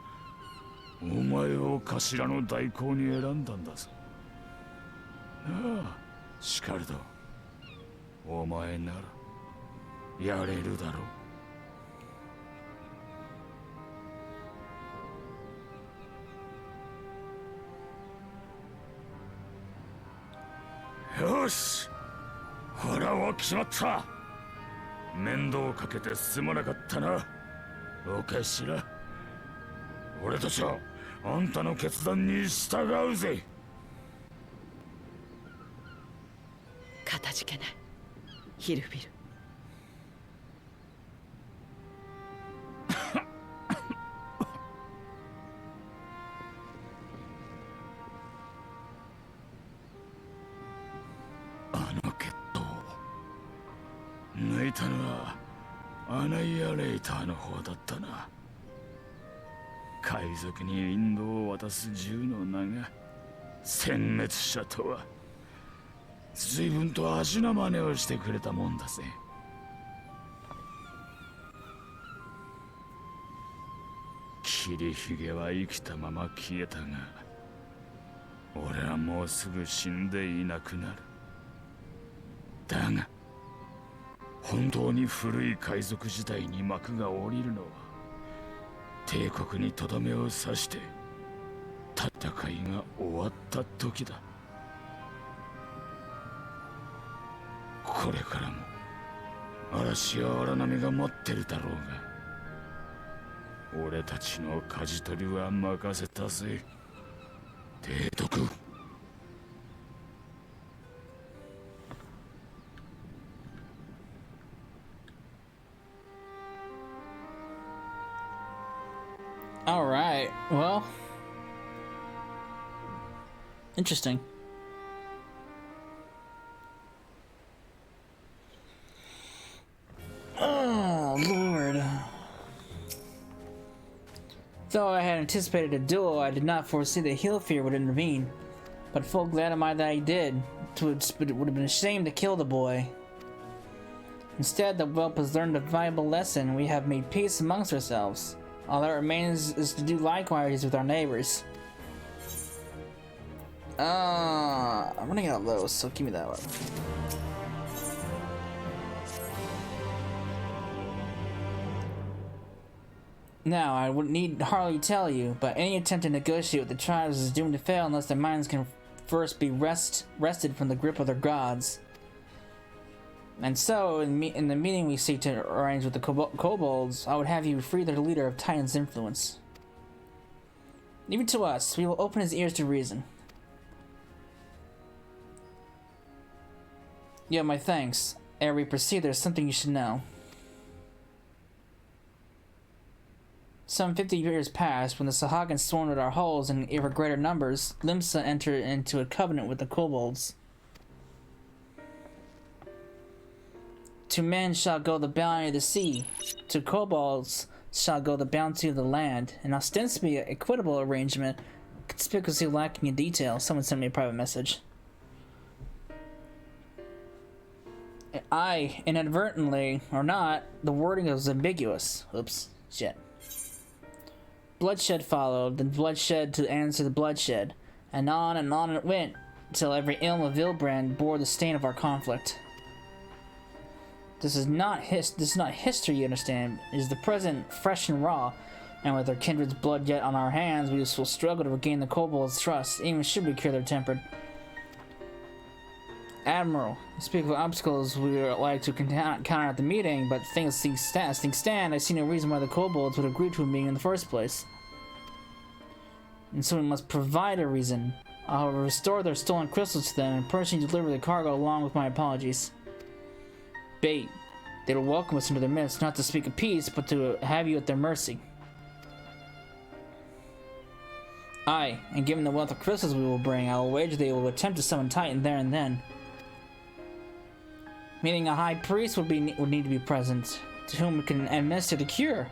お前を頭の代行に選んだんだぞ。なあシカルド、お前ならやれるだろう。よし、腹は決まった。面倒かけてすまなかったな、お頭。俺たちはあんたの決断に従うぜ。かたじけない、ヒルフィル。あの決闘抜いたのはアナイアレイターの方だったな。海賊に引導を渡す銃の名が殲滅者とは随分と足な真似をしてくれたもんだぜ。霧ひげは生きたまま消えたが俺はもうすぐ死んでいなくなる。だが本当に古い海賊時代に幕が下りるのは帝国にとどめを刺して戦いが終わった時だ。これからも嵐や荒波が待ってるだろうが俺たちの舵取りは任せたぜ提督。All right. Well, interesting. Oh, Lord. Though I had anticipated a duel, I did not foresee that Heelfear would intervene. But full glad am I that he did. It would have been a shame to kill the boy. Instead, the whelp has learned a valuable lesson. We have made peace amongst ourselves. All that remains is to do likewise with our neighbors. I'm running out of those, so give me that one. Now, I would need hardly tell you, but any attempt to negotiate with the tribes is doomed to fail unless their minds can first be wrested from the grip of their gods. And so, in the meeting we seek to arrange with the kobolds, I would have you free their leader of Titan's influence. Leave it to us. We will open his ears to reason. You have my thanks. Ere we proceed, there's something you should know. Some 50 years passed when the Sahagins swarmed at our halls in ever greater numbers. Limsa entered into a covenant with the kobolds. To men shall go the bounty of the sea, to kobolds shall go the bounty of the land, an ostensibly equitable arrangement, conspicuously lacking in detail. Someone sent me a private message. I, inadvertently, or not, the wording was ambiguous. Oops, shit. Bloodshed followed, then bloodshed to answer the bloodshed, and on it went, till every ilm of Vilbrand bore the stain of our conflict. This is not history, you understand. It is the present, fresh and raw, and with our kindred's blood yet on our hands, we will struggle to regain the kobolds' trust, even should we cure their temper. Admiral, speak of obstacles we would like to counter at the meeting, but things stand, I see no reason why the kobolds would agree to a meeting in the first place. And so we must provide a reason. I'll restore their stolen crystals to them and personally deliver the cargo along with my apologies. Bait. They will welcome us into their midst, not to speak of peace, but to have you at their mercy. Aye, and given the wealth of crystals we will bring, I will wager they will attempt to summon Titan there and then. Meaning a high priest would need to be present, to whom we can administer the cure.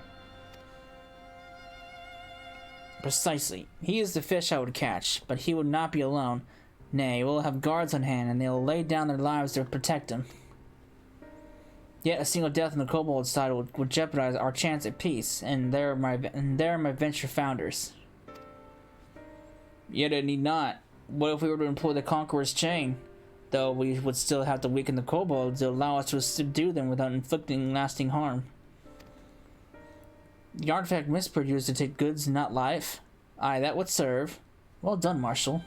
Precisely. He is the fish I would catch, but he would not be alone. Nay, we'll have guards on hand, and they will lay down their lives to protect him. Yet a single death on the kobold side would jeopardize our chance at peace, and there are my venture founders. Yet it need not. What if we were to employ the Conqueror's chain? Though we would still have to weaken the kobolds to allow us to subdue them without inflicting lasting harm. The artifact Misper used to take goods, not life. Aye, that would serve. Well done, Marshal.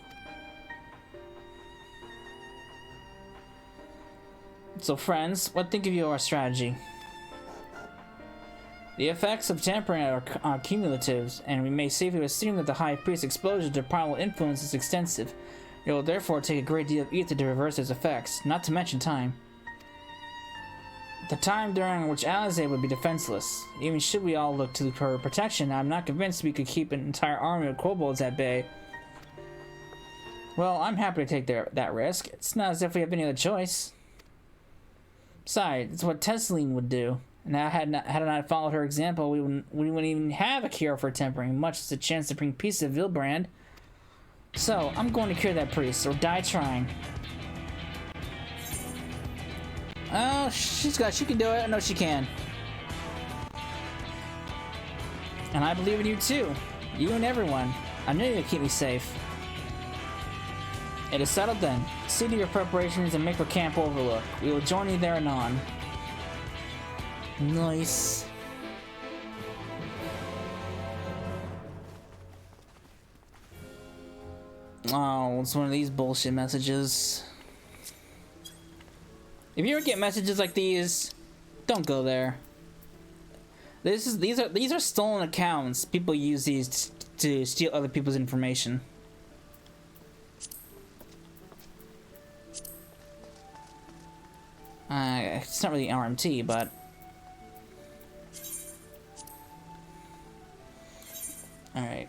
So friends, what think of you of our strategy? The effects of tampering are cumulative, and we may safely assume that the High Priest's exposure to primal influence is extensive. It will therefore take a great deal of ether to reverse its effects, not to mention time. The time during which Alizé would be defenseless. Even should we all look to her protection, I'm not convinced we could keep an entire army of kobolds at bay. Well, I'm happy to take that risk. It's not as if we have any other choice. Besides, it's what Tesseline would do. And had I not followed her example, we wouldn't even have a cure for tempering, much as a chance to bring peace to Vilbrand. So, I'm going to cure that priest, or die trying. Oh, she can do it. I know she can. And I believe in you too. You and everyone. I knew you'd keep me safe. It is settled then. See to your preparations and make for Camp Overlook. We will join you there anon. Nice. Oh, it's one of these bullshit messages. If you ever get messages like these, don't go there. These are stolen accounts. People use these to steal other people's information. It's not really RMT, but all right.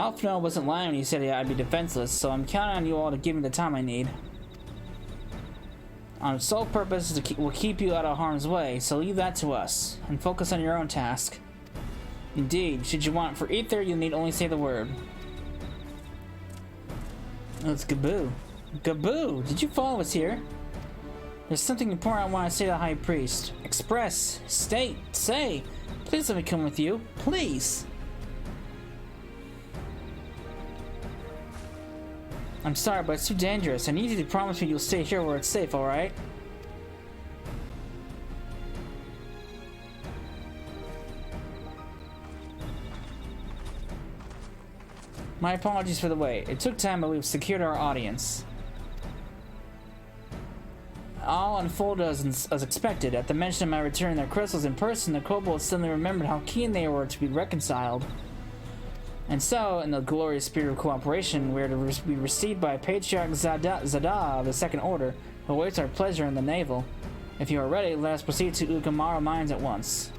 Alfno wasn't lying when he said I'd be defenseless, so I'm counting on you all to give me the time I need. Our sole purpose is will keep you out of harm's way, so leave that to us, and focus on your own task. Indeed, should you want for ether, you need only say the word. Oh, it's Gaboo. Gaboo, did you follow us here? There's something important I want to say to the High Priest. Express, state, say. Please let me come with you. Please. I'm sorry, but it's too dangerous. I need you to promise me you'll stay here where it's safe, alright? My apologies for the wait. It took time, but we've secured our audience. All unfolded as expected. At the mention of my returning their crystals in person, the kobolds suddenly remembered how keen they were to be reconciled. And so, in the glorious spirit of cooperation, we are to be received by Patriarch Zada of the Second Order, who awaits our pleasure in the navel. If you are ready, let us proceed to Ugamara Mines at once.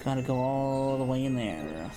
Gotta go all the way in there.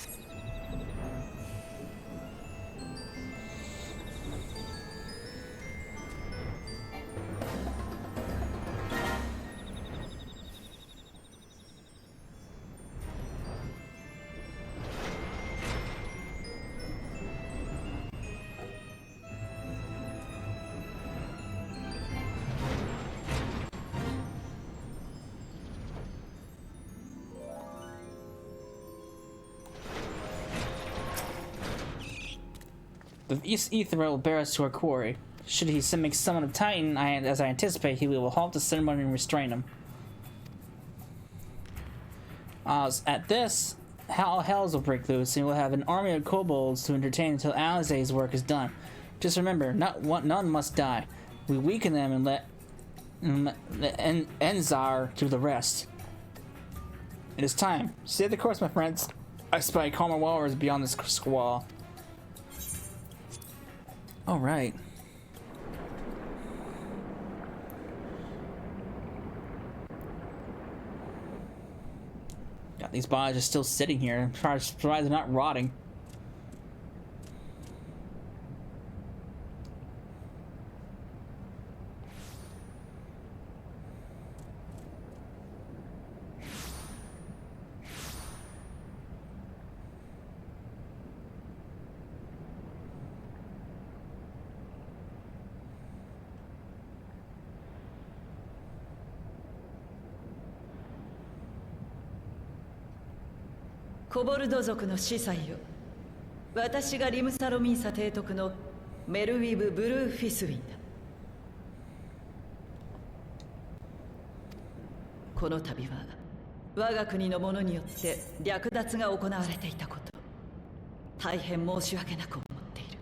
The Ether will bear us to our quarry. Should he make summon of Titan, as I anticipate, he will halt the ceremony and restrain him. At this, hells will break loose, and we'll have an army of kobolds to entertain until Alizé's work is done. Just remember, none must die. We weaken them and let Enzar do the rest. It is time. Stay the course, my friends. I spy calmer waters beyond this squall. All right. Got these bodies just still sitting here. I'm surprised they're not rotting.コボルド族の司祭よ。私がリムサロミンサ提督のメルウィブ・ブルーフィスウィンだ。この度は我が国の者によって略奪が行われていたこと、大変申し訳なく思っている。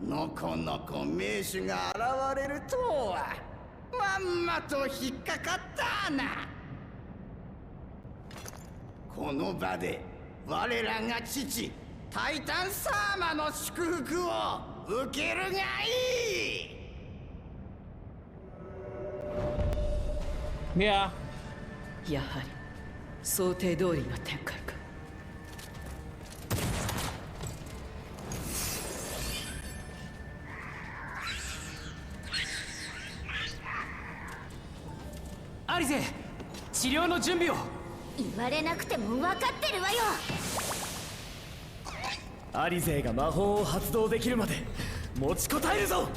のこのこ名手が現れるとはまんまと引っかかったな。この場で我らが父タイタンサーマの祝福を受けるがいい。いや、やはり想定通りの展開か。アリゼ、治療の準備を。言われなくても分かってるわよ。アリゼが魔法を発動できるまで持ちこたえるぞ。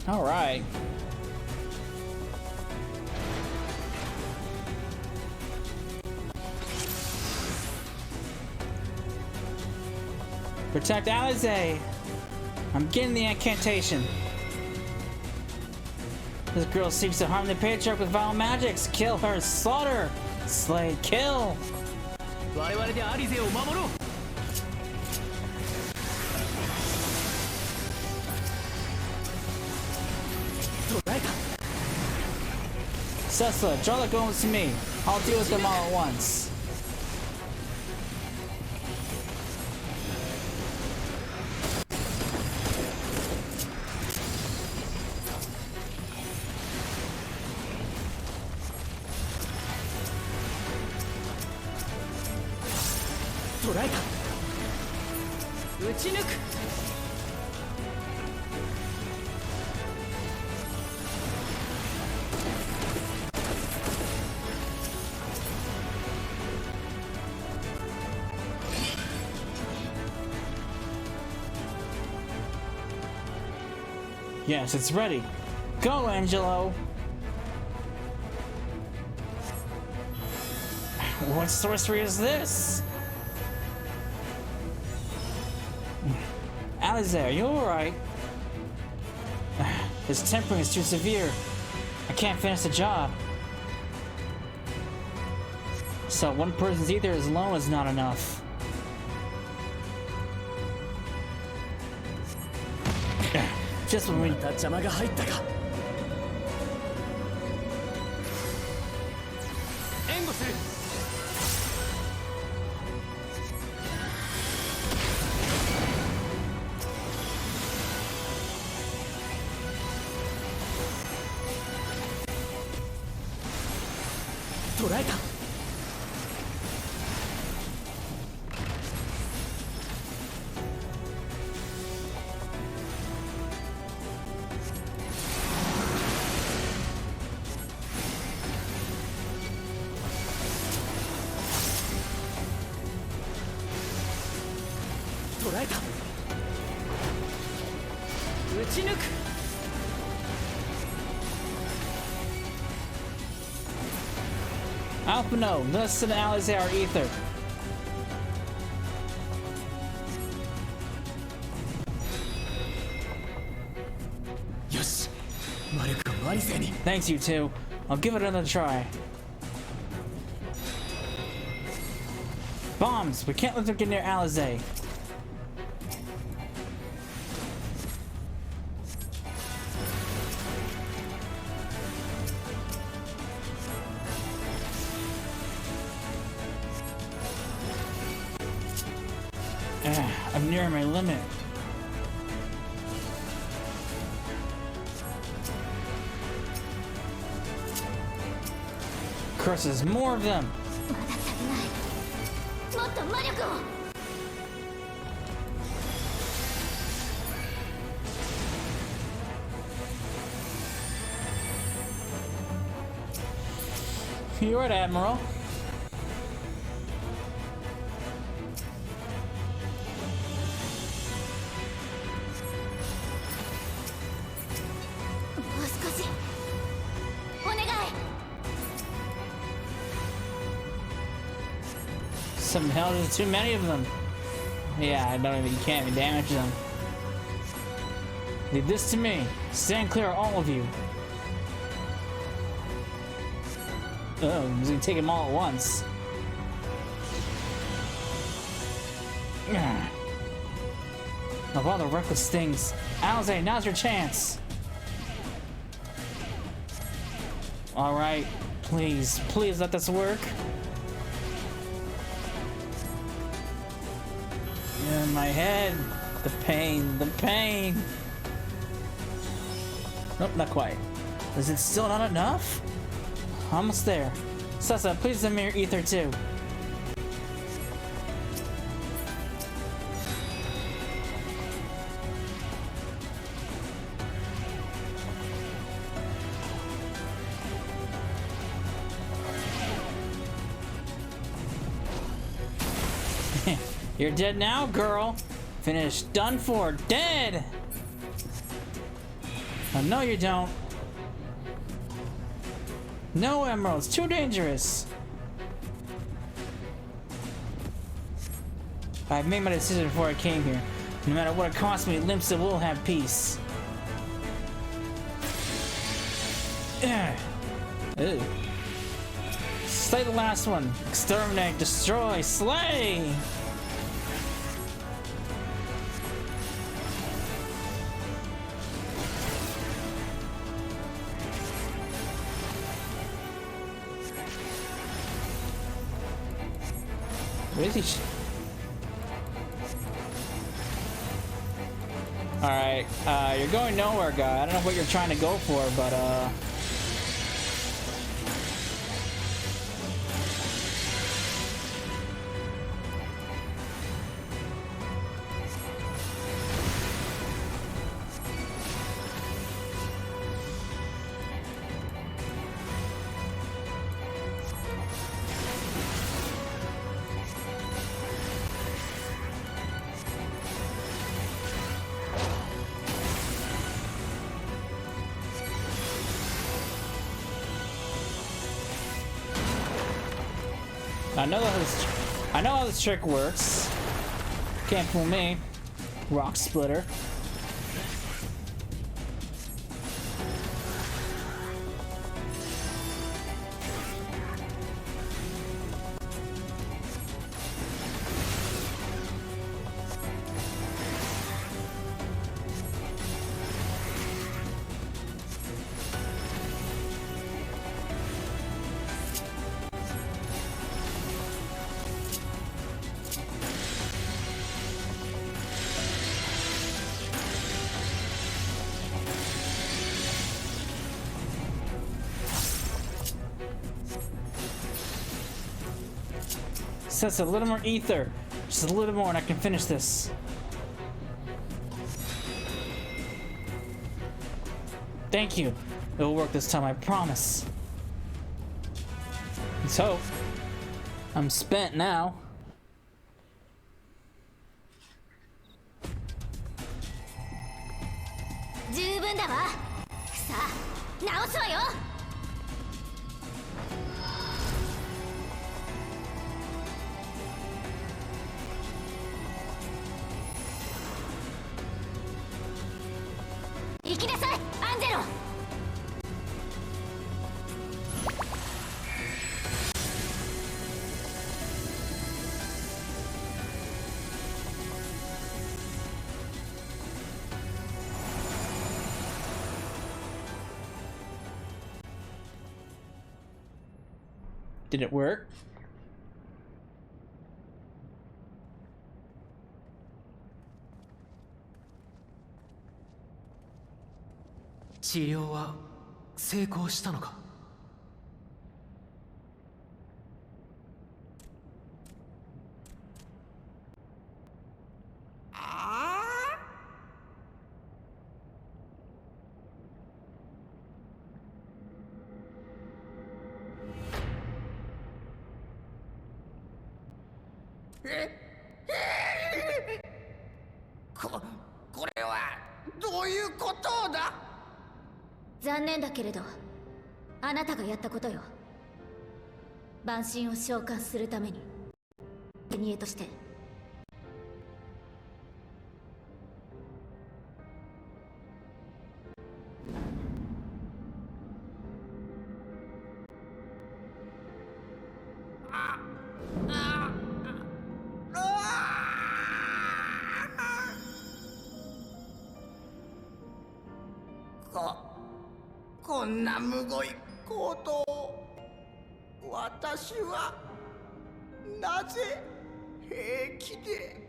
All right. Protect Alizé. I'm getting the incantation. This girl seeks to harm the patriarch with vile magics. Kill her. Slaughter. Slay. Kill. 我々でアリゼを守ろう。Cessa, draw the golems to me. I'll deal with them all at once. Yes, it's ready. Go, Angelo! What sorcery is this? Alizair, you alright? His tempering is too severe. I can't finish the job. So one person's ether alone is not enough. Just when we... また邪魔が入ったか。援護する。捕らえた。捕らえた。撃ち抜く。Alphino, listen to Alizair ether. Yes, 魔力をマリセに。 Thanks, you two. I'll give it another try. Bombs! We can't let them get near Alizair. I'm nearing my limit. Curses, more of them! まだ足りない。もっと魔力を。 You're right, Admiral. Some hell, there's too many of them. Yeah, I don't even, you can't even damage them. Leave this to me. Stand clear, all of you. Oh, he's gonna take them all at once. Of all the reckless things, Alizair, now's your chance. All right, please, please let this work. In my head, the pain, the pain. Nope, not quite. Is it still not enough? Almost there. Cessa, please send me your ether too. You're dead now, girl. Finished. Done for. Dead! Oh, no, you don't. No, Emerald. It's too dangerous. I've made my decision before I came here. No matter what it costs me, Limsa will have peace. Ew. Slay the last one. Exterminate, destroy, slay! What is he? Alright, you're going nowhere, guy. I don't know what you're trying to go for, but I know how this trick works. Can't fool me. Rock splitter. Just a little more ether. Just a little more and I can finish this. Thank you. It'll work this time, I promise. So, I'm spent now. Did it work?治療は成功したのか？これはどういうことだ？残念だけれど、あなたがやったことよ。万神を召喚するために、生贄として。こんなむごいことを私はなぜ平気で。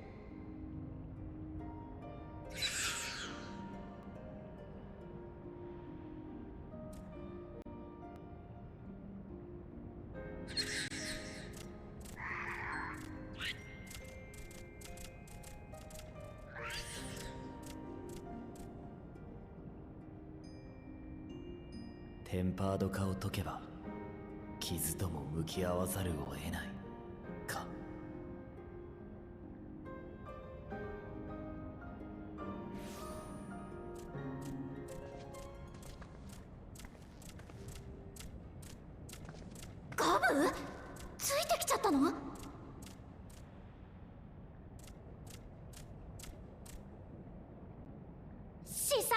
テンパード化を解けば傷とも向き合わざるを得ないか。ガブ？ついてきちゃったの？司祭様、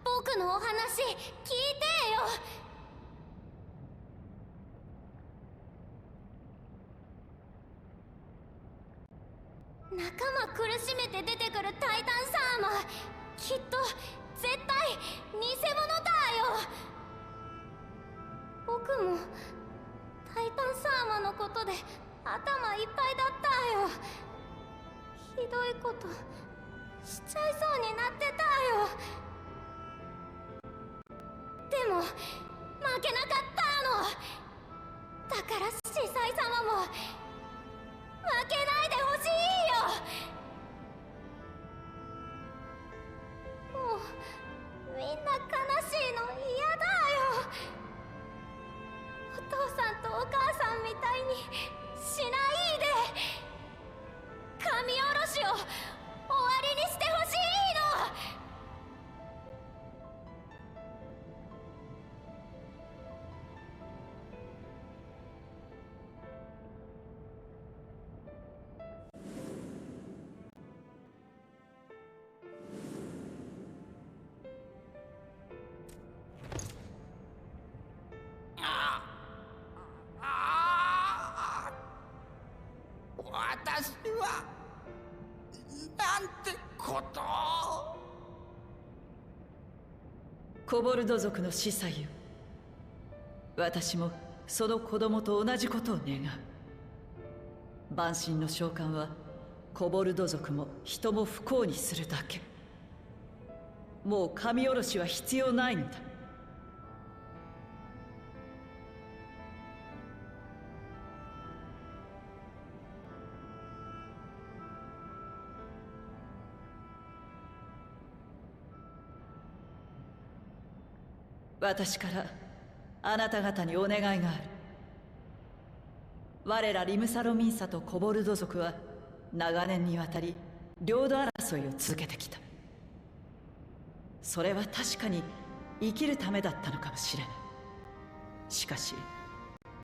僕のお話聞いてよ。仲間苦しめて出てくるタイタンサーマー、きっと絶対偽物だよ。僕もタイタンサーマーのことであ頭いっぱいだったんよ。ひどいことしちゃいそうになってたんよ。でも負けなかったの。だから司祭様も負けないでほしいよ。もうみんな悲しいの嫌だよ。お父さんとお母さんみたいにしないで。神おろしを終わりにしてほしいの。私はなんてことを。コボルド族の司祭よ、私もその子供と同じことを願う。万神の召喚はコボルド族も人も不幸にするだけ。もう神おろしは必要ないのだ。私からあなた方にお願いがある。我らリムサロミンサとコボルド族は長年にわたり領土争いを続けてきた。それは確かに生きるためだったのかもしれない。しかし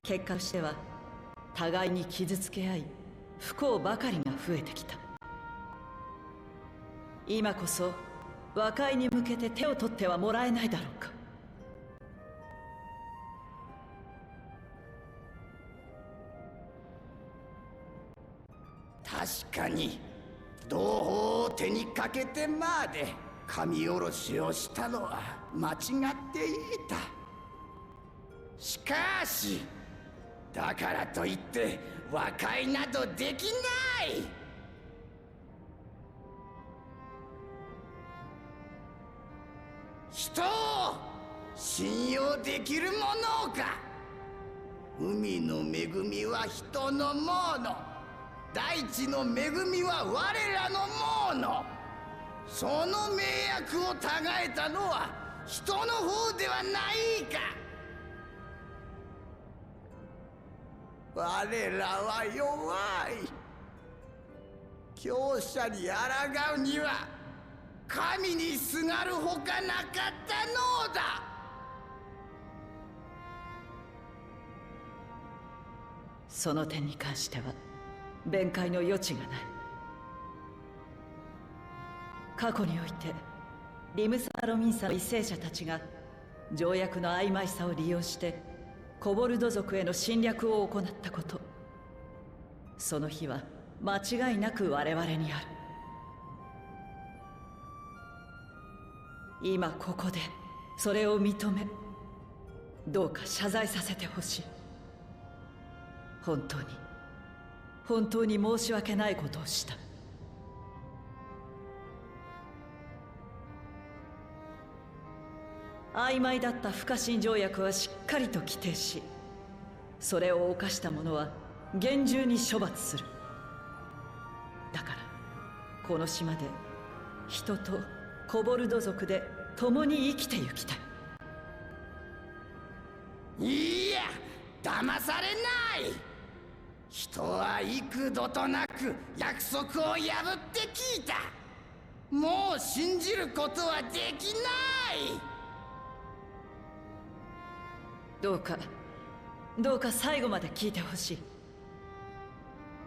結果としては互いに傷つけ合い不幸ばかりが増えてきた。今こそ和解に向けて手を取ってはもらえないだろうか。確かに同胞を手にかけてまで神おろしをしたのは間違っていた。しかしだからといって和解などできない。人を信用できるものか。海の恵みは人のもの、大地の恵みは我らのもの。その名約をたがえたのは人の方ではないか。我らは弱い。強者に抗うには神にすがるほかなかったのだ。その点に関しては弁解の余地がない。過去においてリムサロミンサの為政者たちが条約の曖昧さを利用してコボルド族への侵略を行ったこと、その日は間違いなく我々にある。今ここでそれを認め、どうか謝罪させてほしい。本当に申し訳ないことをした。曖昧だった不可侵条約はしっかりと規定し、それを犯した者は厳重に処罰する。だからこの島で人とコボルド族で共に生きてゆきたい。いや、騙されない。人は幾度となく約束を破ってきた。もう信じることはできない。どうか最後まで聞いてほしい。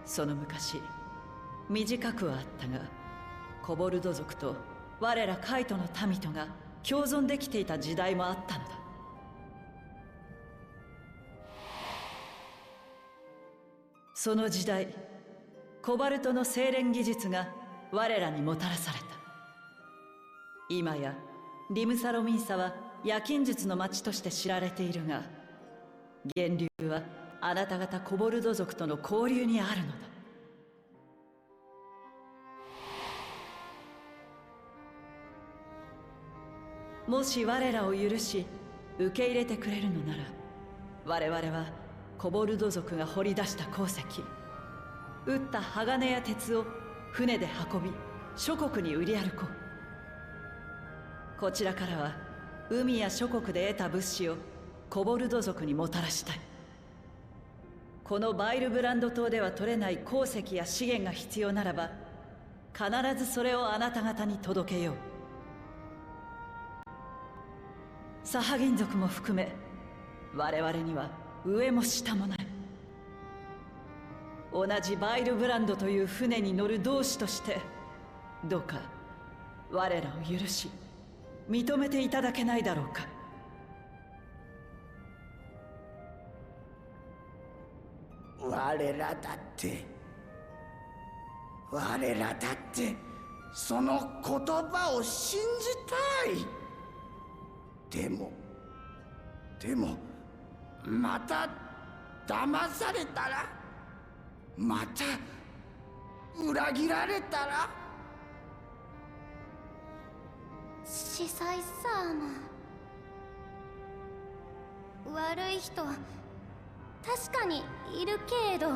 その昔、短くはあったが、コボルド族と我らカイトの民とが共存できていた時代もあったのだ。その時代、コバルトの精錬技術が我らにもたらされた。今やリムサロミンサは夜勤術の町として知られているが、源流はあなた方コボルド族との交流にあるのだ。もし我らを許し受け入れてくれるのなら、我々はコボルド族が掘り出した鉱石、打った鋼や鉄を船で運び諸国に売り歩こう。こちらからは海や諸国で得た物資をコボルド族にもたらしたい。このバイルブランド島では取れない鉱石や資源が必要ならば、必ずそれをあなた方に届けよう。サハギン族も含め、我々には上も下もない。同じバイルブランドという船に乗る同志として、どうか我らを許し認めていただけないだろうか。我らだってその言葉を信じたい。でもまた騙されたら、また裏切られたら。司祭さま、悪い人は確かにいるけれど、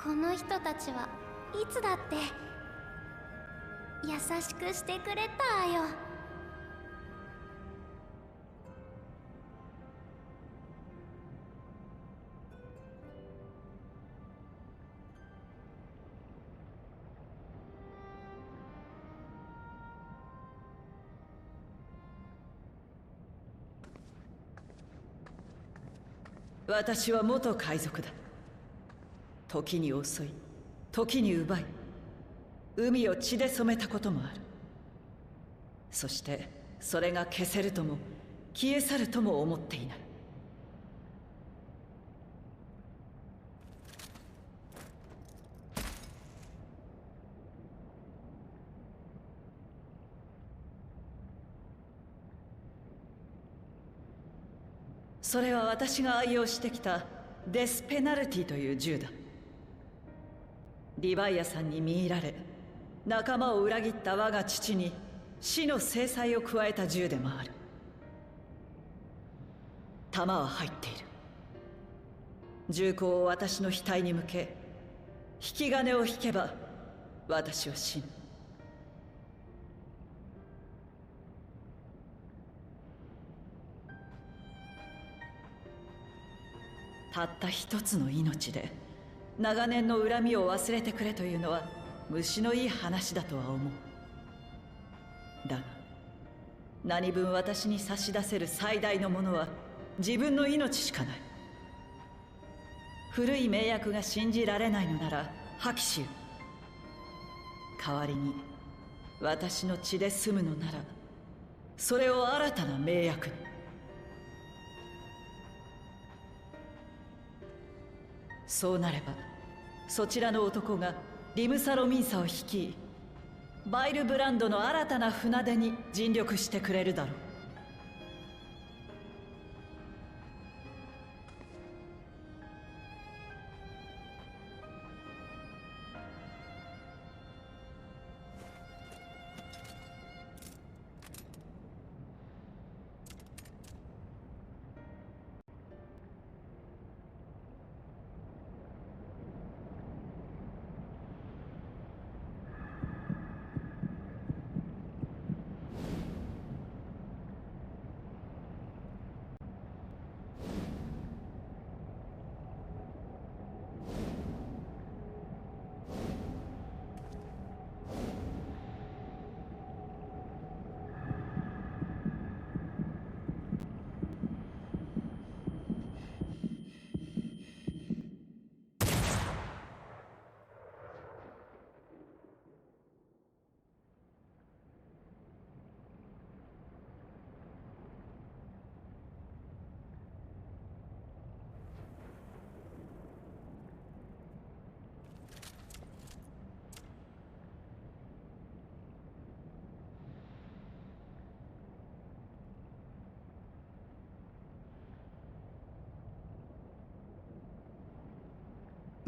この人たちはいつだって優しくしてくれたよ。私は元海賊だ。時に襲い、時に奪い、海を血で染めたこともある。そしてそれが消せるとも消え去るとも思っていない。それは私が愛用してきたデスペナルティという銃だ。リヴァイアさんに見入られ、仲間を裏切った我が父に死の制裁を加えた銃でもある。弾は入っている。銃口を私の額に向け、引き金を引けば私は死ぬ。たった一つの命で長年の恨みを忘れてくれというのは虫のいい話だとは思う。だが何分私に差し出せる最大のものは自分の命しかない。古い名約が信じられないのなら破棄しよう。代わりに私の血で済むのなら、それを新たな名約に。そうなればそちらの男がリムサロミンサを率い、バイルブランドの新たな船出に尽力してくれるだろう。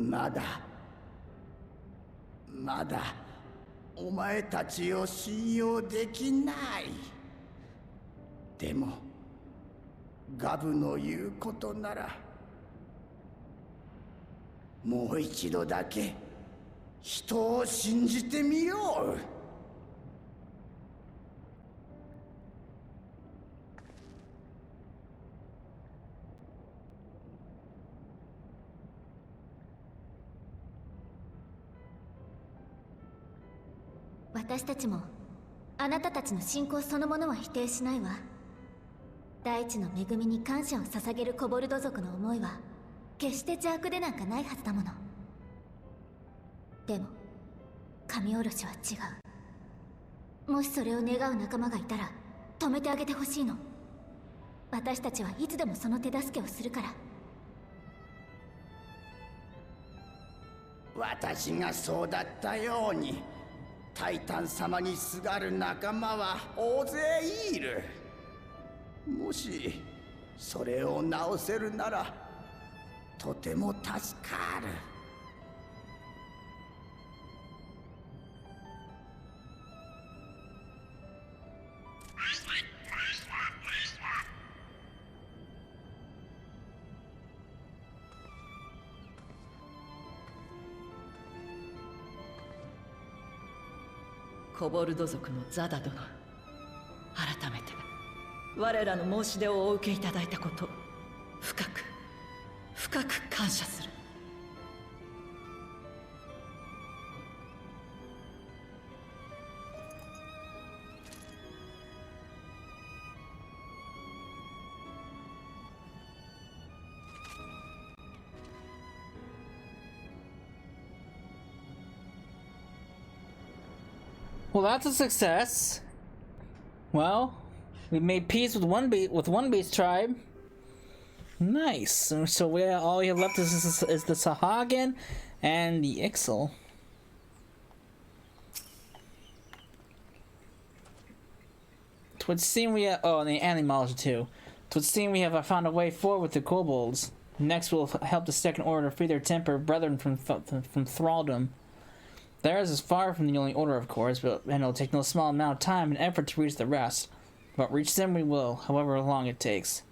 まだお前たちを信用できない。でもガブの言うことならもう一度だけ人を信じてみよう。私たちもあなたたちの信仰そのものは否定しないわ。大地の恵みに感謝を捧げるコボルド族の思いは決して邪悪でなんかないはずだもの。でも神おろしは違う。もしそれを願う仲間がいたら止めてあげてほしいの。私たちはいつでもその手助けをするから。私がそうだったようにタイタン様にすがる仲間は大勢いる。もしそれを直せるならとても助かる。コボルド族のザダ殿、改めて我らの申し出をお受けいただいたこと、深く感謝する。Well, that's a success. Well, we made peace with one beast tribe. Nice. So all we have left is the Sahagin and the Ixal. It would seem we have, and the animals too. It would seem we have found a way forward with the kobolds. Next, we'll help the Second Order free their tempered brethren from thraldom. Theirs is far from the only order, of course, and it'll take no small amount of time and effort to reach the rest. But reach them we will, however long it takes.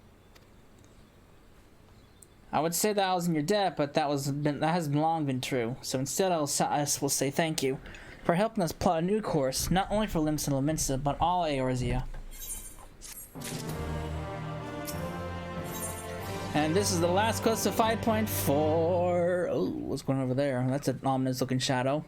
I would say that I was in your debt, but that has long been true. So instead, I will say thank you for helping us plot a new course, not only for Limsa and Lominsa, but all Eorzea. And this is the last quest of 5.4. Oh, what's going on over there? That's an ominous looking shadow.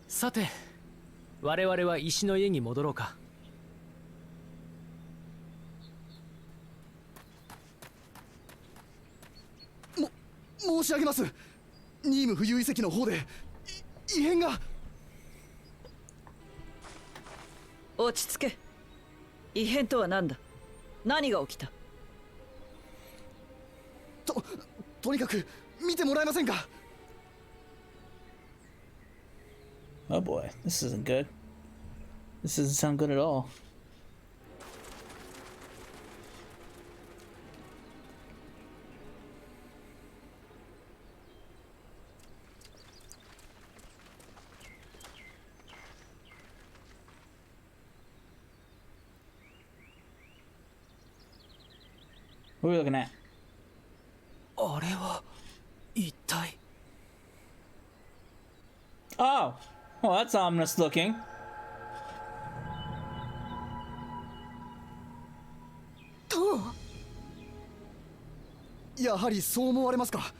Sate, 我々は石の家に戻ろうか。申し上げます。ニーム浮遊遺跡の方で異変が。落ち着け。異変とは何だ。何が起きた。とにかく見てもらえませんか。Oh boy, this isn't good. This doesn't sound good at all. What are we looking at? あれは一体。Oh! Well, that's ominous looking. やはりそう思われますか。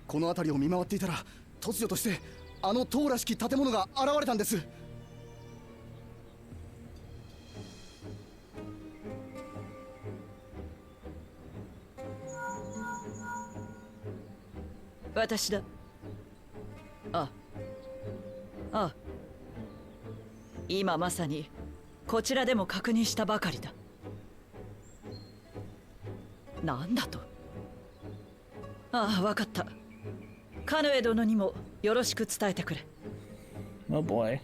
この辺りを見回っていたら突如としてあの塔らしき建物が現れたんです。私だ。ああ、今まさにこちらでも確認したばかりだ。なんだと。ああ、わかった。カヌエ殿にもよろしく伝えてくれ。Oh boy.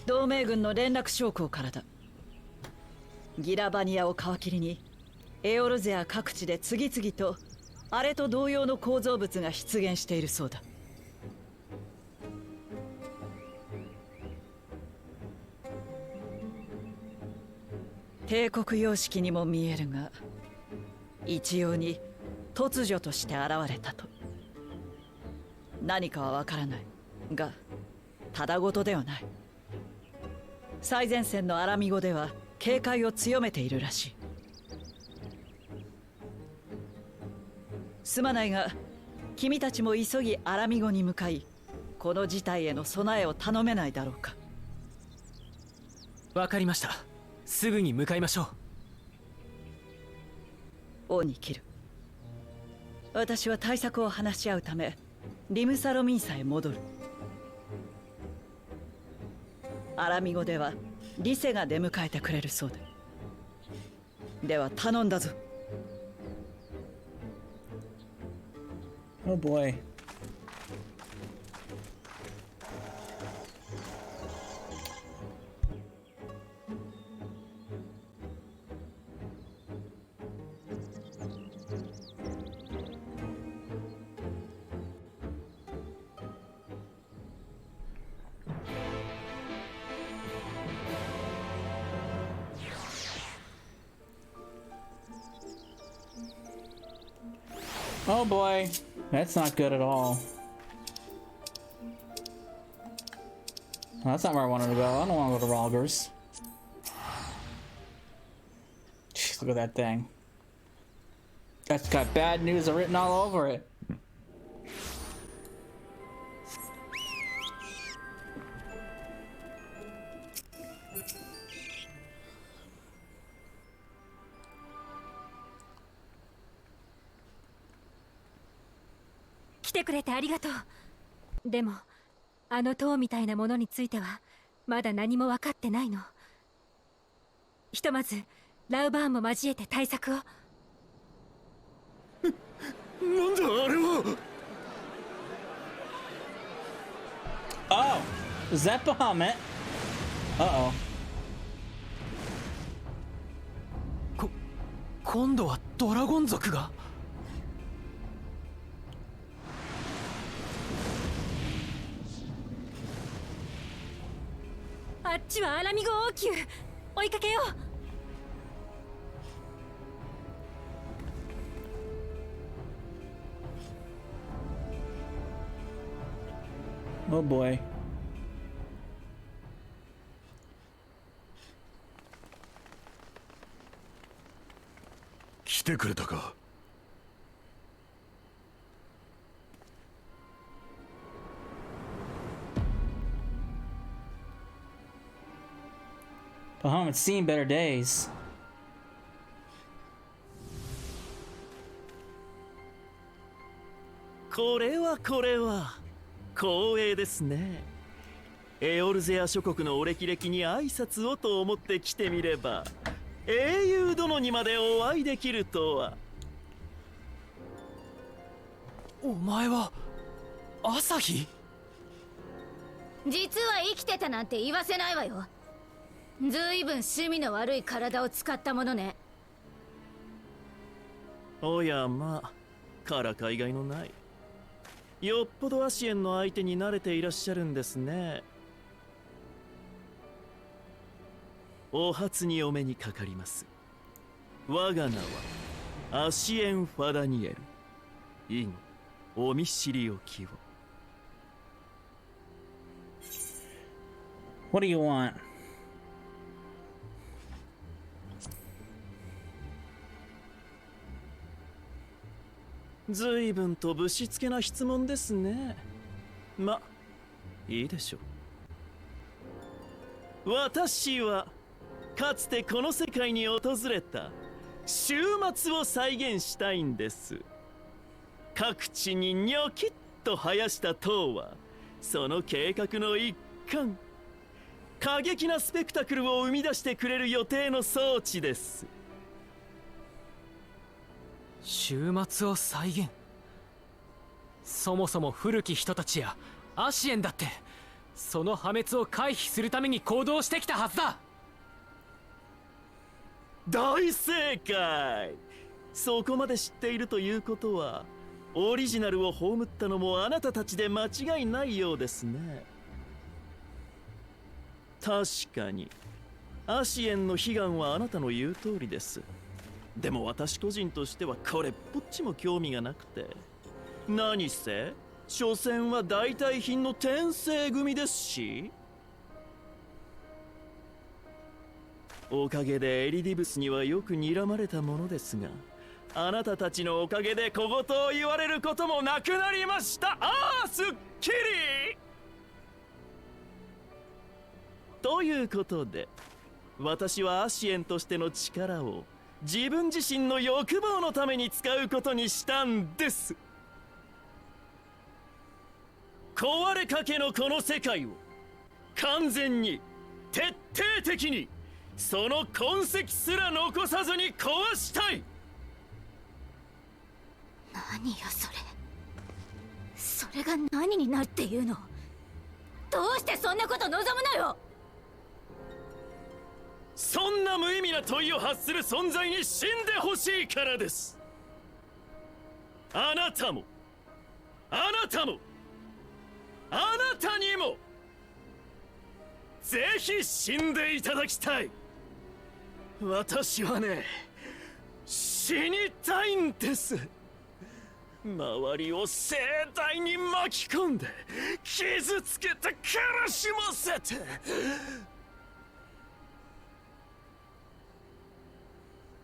同盟軍の連絡将校からだ。ギラバニアを皮切りにエオルゼア各地で次々とあれと同様の構造物が出現しているそうだ。帝国様式にも見えるが、一様に突如として現れたと。何かはわからないが、ただごとではない。最前線のアラミ語では警戒を強めているらしい。すまないが、君たちも急ぎアラミ語に向かい、この事態への備えを頼めないだろうか。わかりました。すぐに向かいましょう。王に切る。私は対策を話し合うためリムサロミンサへ戻る。アラミ語ではリセが出迎えてくれるそうだ。では頼んだぞ。Oh boy. Oh boy, that's not good at all. Well, that's not where I wanted to go. I don't want to go to Ralgers. Jeez, look at that thing. That's got bad news written all over it. "来てくれてありがとう。でもあの塔みたいなものについてはまだ何も分かってないの。ひとまずラウバーンも交えて対策を。なんだあれは。Oh, is that Bahamut? Uh-oh. 今度はドラゴン族が。あっちはアラミゴ王宮。追いかけよう。Oh boy. 来てくれたか。Bahamut's seen better days. これは光栄ですね。エオルゼア諸国のお歴々に挨拶をと思って来てみれば、英雄殿にまでお会いできるとは。お前は朝日？実は生きてたなんて言わせないわよ。ずいぶん趣味の悪い体を使ったものね。おやまあ、からかいがいのない。よっぽどアシエンの相手に慣れていらっしゃるんですね。お初にお目にかかります。我が名はアシエン・ファダニエル。以後お見知りおきを。What do you want? ずいぶんとぶしつけな質問ですね。ま、いいでしょう。私はかつてこの世界に訪れた終末を再現したいんです。各地にニョキッと生やした塔はその計画の一環。過激なスペクタクルを生み出してくれる予定の装置です。終末を再現。そもそも古き人たちやアシエンだってその破滅を回避するために行動してきたはずだ。大正解。そこまで知っているということは、オリジナルを葬ったのもあなたたちで間違いないようですね。確かにアシエンの悲願はあなたの言う通りです。でも私個人としてはこれっぽっちも興味がなくて、何せ所詮は代替品の転生組ですし。おかげでエリディブスにはよく睨まれたものですが、あなたたちのおかげで小言を言われることもなくなりました。ああ、すっきり。ということで、私はアシエンとしての力を自分自身の欲望のために使うことにしたんです。壊れかけのこの世界を完全に徹底的にその痕跡すら残さずに壊したい。何よそれ。それが何になるっていうの。どうしてそんなこと望むのよ。そんな無意味な問いを発する存在に死んでほしいからです。あなたもあなたもあなたにもぜひ死んでいただきたい。私はね、死にたいんです。周りを盛大に巻き込んで傷つけて悲しませて。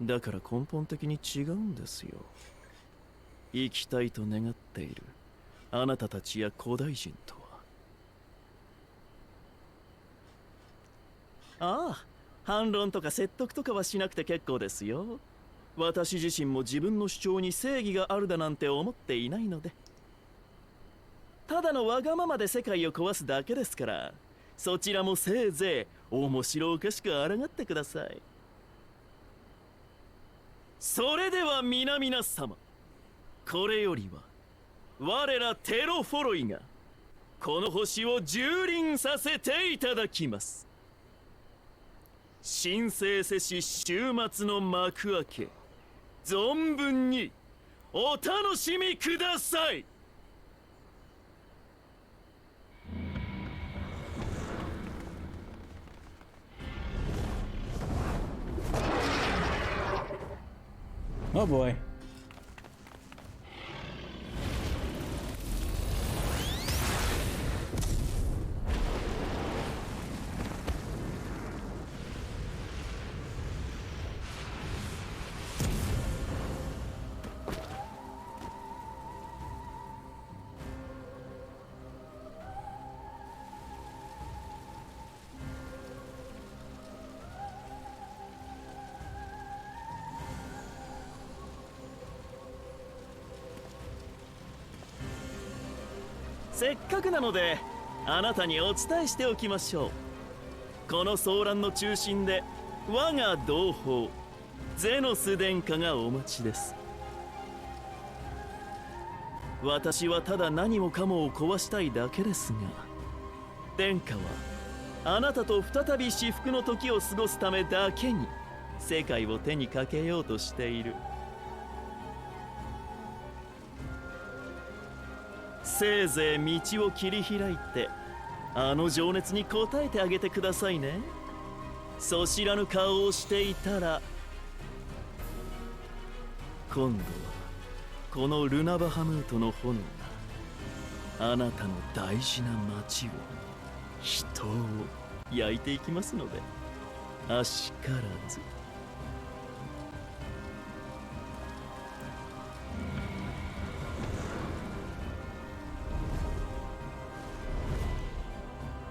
だから根本的に違うんですよ。生きたいと願っているあなたたちや古代人とは。ああ、反論とか説得とかはしなくて結構ですよ。私自身も自分の主張に正義があるだなんて思っていないので。ただのわがままで世界を壊すだけですから、そちらもせいぜい面白おかしく抗ってください。それでは皆々様、これよりは我らテロフォロイがこの星を蹂躙させていただきます。神聖せし終末の幕開け、存分にお楽しみください。Oh boy.せっかくなのであなたにお伝えしておきましょう。この騒乱の中心で我が同胞ゼノス殿下がお待ちです。私はただ何もかもを壊したいだけですが、殿下はあなたと再び至福の時を過ごすためだけに世界を手にかけようとしている。せいぜい道を切り開いてあの情熱に応えてあげてくださいね。そ知らぬ顔をしていたら、今度はこのルナバハムートの炎があなたの大事な町を、人を焼いていきますので、あしからず。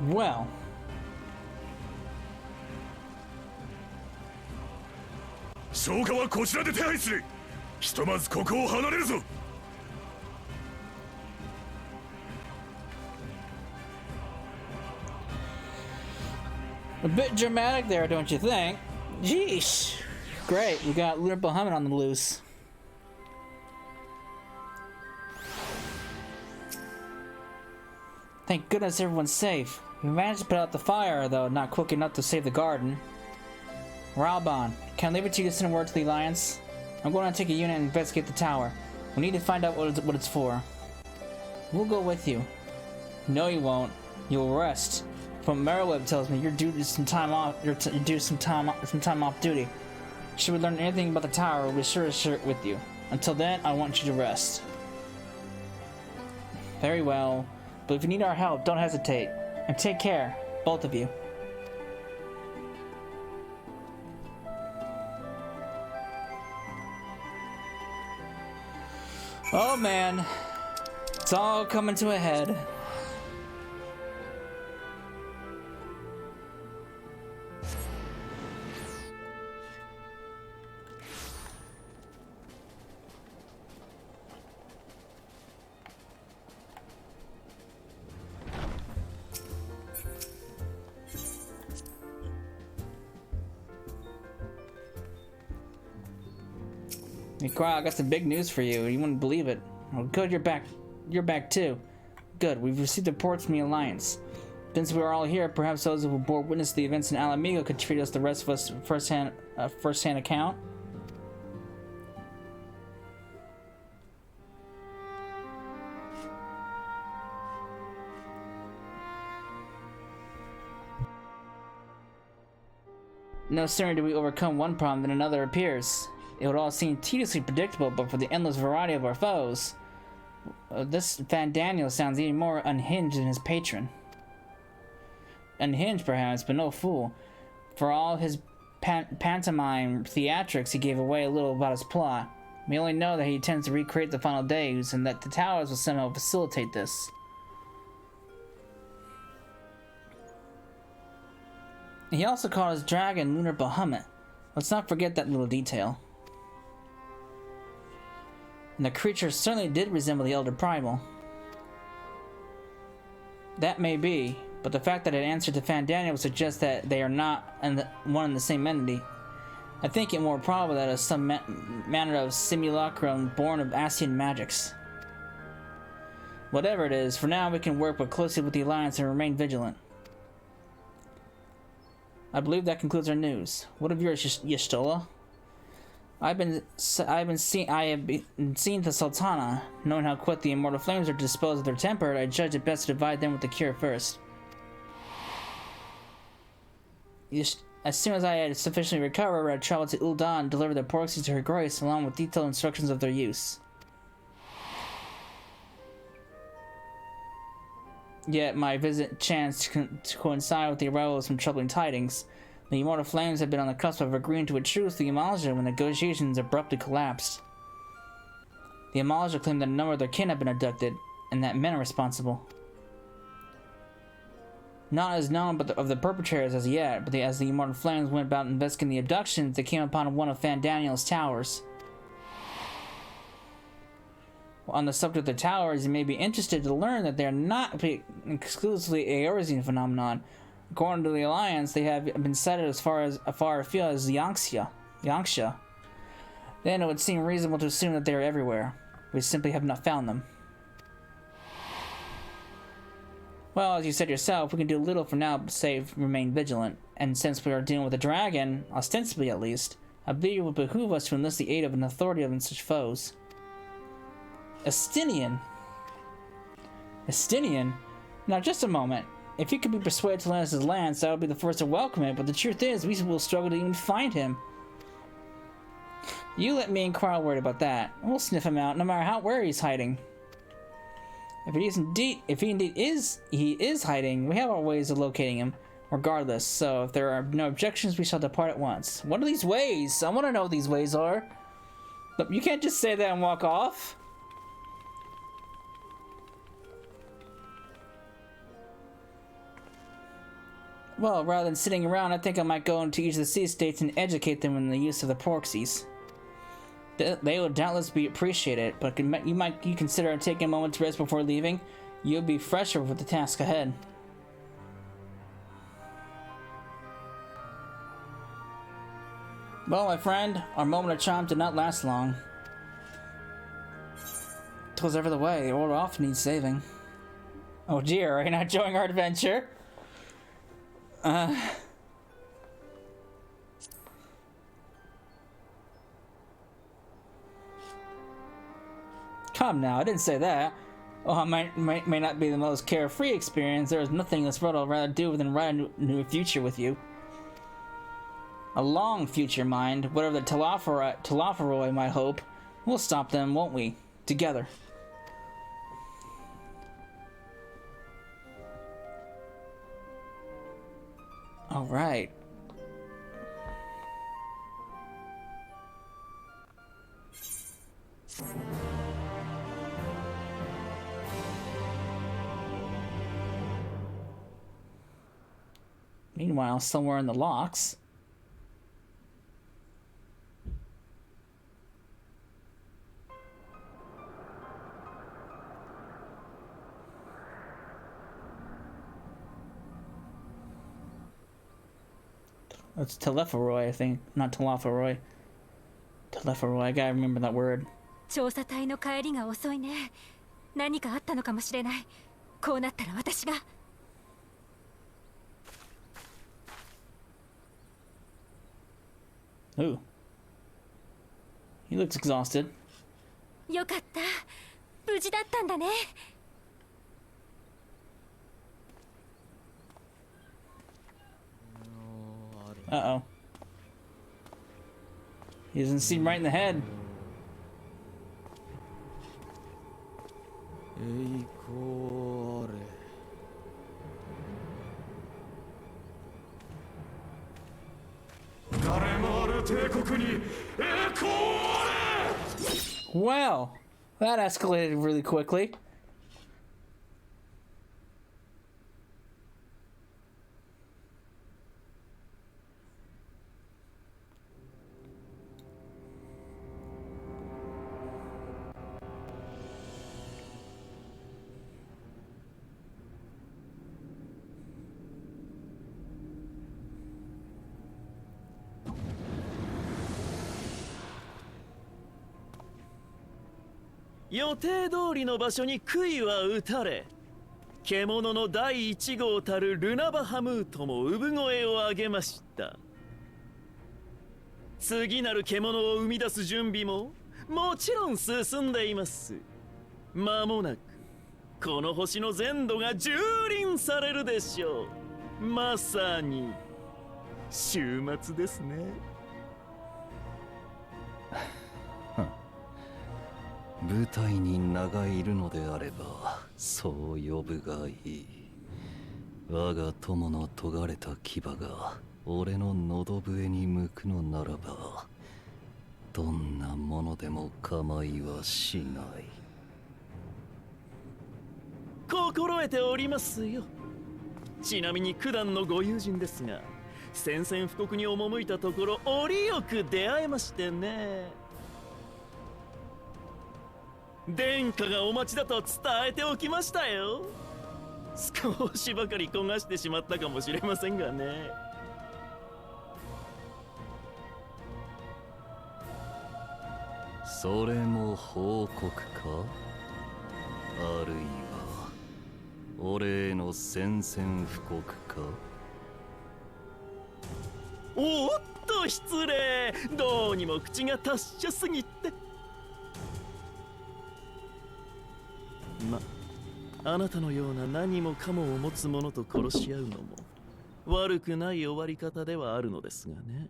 Well. 消火はこちらで手配する。ひとまずここを離れるぞ。A bit dramatic there, don't you think? Jeez. Great, we got Lunar Bahamut on the loose. Thank goodness everyone's safe. We managed to put out the fire, though not quick enough to save the garden. Raoban, can I leave it to you to send word to the Alliance? I'm going to take a unit and investigate the tower. We need to find out what it's for. We'll go with you. No, you won't. You'll rest. From Merriweb tells me you're due some time off. You're due some time off duty. Should we learn anything about the tower, we'll be sure to share it with you. Until then, I want you to rest. Very well. But if you need our help, don't hesitate. And take care, both of you. Oh man, it's all coming to a head. Mikra, I got some big news for you. You wouldn't believe it. Oh, good, you're back. You're back too. Good, we've received reports from the Alliance. Since we are all here, perhaps those who bore witness to the events in Alamigo could treat us the rest of us first-hand account. No sooner do we overcome one problem than another appears. It would all seem tediously predictable, but for the endless variety of our foes. This Van Daniel sounds even more unhinged than his patron. Unhinged, perhaps, but no fool. For all his pantomime theatrics, he gave away a little about his plot. We only know that he intends to recreate the final days, and that the towers will somehow facilitate this. He also called his dragon Lunar Bahamut. Let's not forget that little detail. And the creature certainly did resemble the Elder Primal. That may be, but the fact that it answered to Fandania would suggest that they are not one and the same entity. I think it more probable that it is some manner of simulacrum born of Asian magics. Whatever it is, for now we can work closely with the Alliance and remain vigilant. I believe that concludes our news. What of yours, Y'shtola? I have been seeing the Sultana. Knowing how quick the immortal flames are to dispose of their temper, I judge it best to divide them with the cure first. As soon as I had sufficiently recovered, I traveled to Ul'dah and delivered the porxies to her grace, along with detailed instructions of their use. Yet my visit chanced to coincide with the arrival of some troubling tidings. The immortal flames had been on the cusp of agreeing to a truce with the Amalja when negotiations abruptly collapsed. The Amalja claimed that a number of their kin had been abducted, and that men are responsible. Not as known of the perpetrators as yet, but as the immortal flames went about investigating the abductions, they came upon one of Fandaniel's towers. On the subject of the towers, you may be interested to learn that they are not exclusively a Eorzean phenomenon. According to the Alliance, they have been sighted as far afield as Yangsha. Then it would seem reasonable to assume that they are everywhere. We simply have not found them. Well, as you said yourself, we can do little for now save remain vigilant. And since we are dealing with a dragon, ostensibly at least, I believe it would behoove us to enlist the aid of an authority of such foes. Estinian? Now just a moment. If he could be persuaded to lend us his lance, I would be the first to welcome it, but the truth is, we will struggle to even find him. You let me and Carl worry about that. We'll sniff him out, no matter where he's hiding. If he indeed is hiding, we have our ways of locating him, regardless, so if there are no objections, we shall depart at once. What are these ways? I want to know what these ways are. Look, you can't just say that and walk off. Well, rather than sitting around, I think I might go into each of the sea states and educate them in the use of the porxies. They will doubtless be appreciated, but you consider taking a moment to rest before leaving? You'll be fresher with the task ahead. Well, my friend, our moment of charm did not last long. 'Twas ever the way, the order often needs saving. Oh dear, are you not enjoying our adventure? Come now, I didn't say that. Oh, it may not be the most carefree experience. There is nothing in this world I'd rather do than write a new future with you. A long future, mind. Whatever the Telophoroi might hope. We'll stop them, won't we? Together. Alright. Meanwhile, somewhere in the locks. It's Telophoroi, I think. Not Telophoroi. Telophoroi, I gotta remember that word. 調査隊の帰りが遅いね。何かあったのかもしれない。こうなったら私が。Ooh. He looks exhausted. よかった。無事だったんだね。Uh-oh. He doesn't seem right in the head. Well, that escalated really quickly.「予定通りの場所に杭は打たれ、獣の第1号たるルナバハムートも産声を上げました。次なる獣を生み出す準備ももちろん進んでいます。間もなくこの星の全土が蹂躙されるでしょう。まさに終末ですね。舞台に名がいるのであればそう呼ぶがいい。我が友の尖れた牙が俺の喉笛に向くのならばどんなものでも構いはしない。心得ておりますよ。ちなみに九段のご友人ですが、宣戦布告に赴いたところ折よく出会えましてね。殿下がお待ちだと伝えておきましたよ。少しばかり焦がしてしまったかもしれませんがね。それも報告か、あるいは俺への宣戦布告か。おっと失礼、どうにも口が達者すぎて。あなたのような何もかもを持つ者と殺し合うのも悪くない終わり方ではあるのですがね。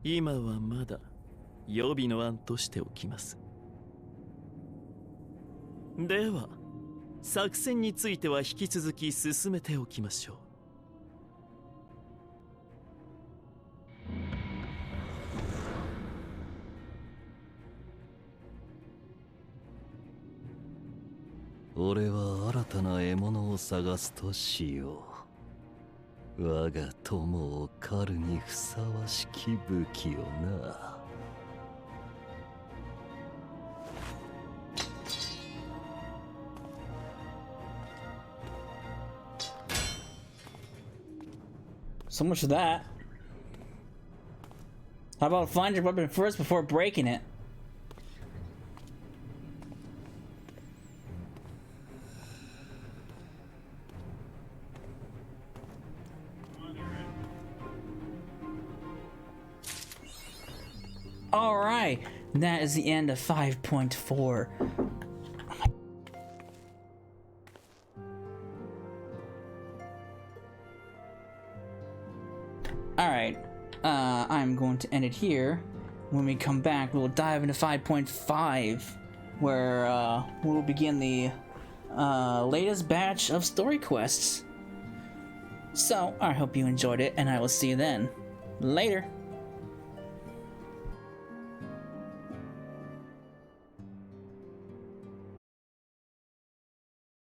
今はまだ予備の案としておきます。では作戦については引き続き進めておきましょう。俺は新たな獲物を探すとしよう。我が友を狩るにふさわしき武器をな。So much for that. How about find your weapon first before breaking it? Alright, that is the end of 5.4. Alright, I'm going to end it here. When we come back, we'll dive into 5.5, where we'll begin the latest batch of story quests. So, I hope you enjoyed it, and I will see you then. Later!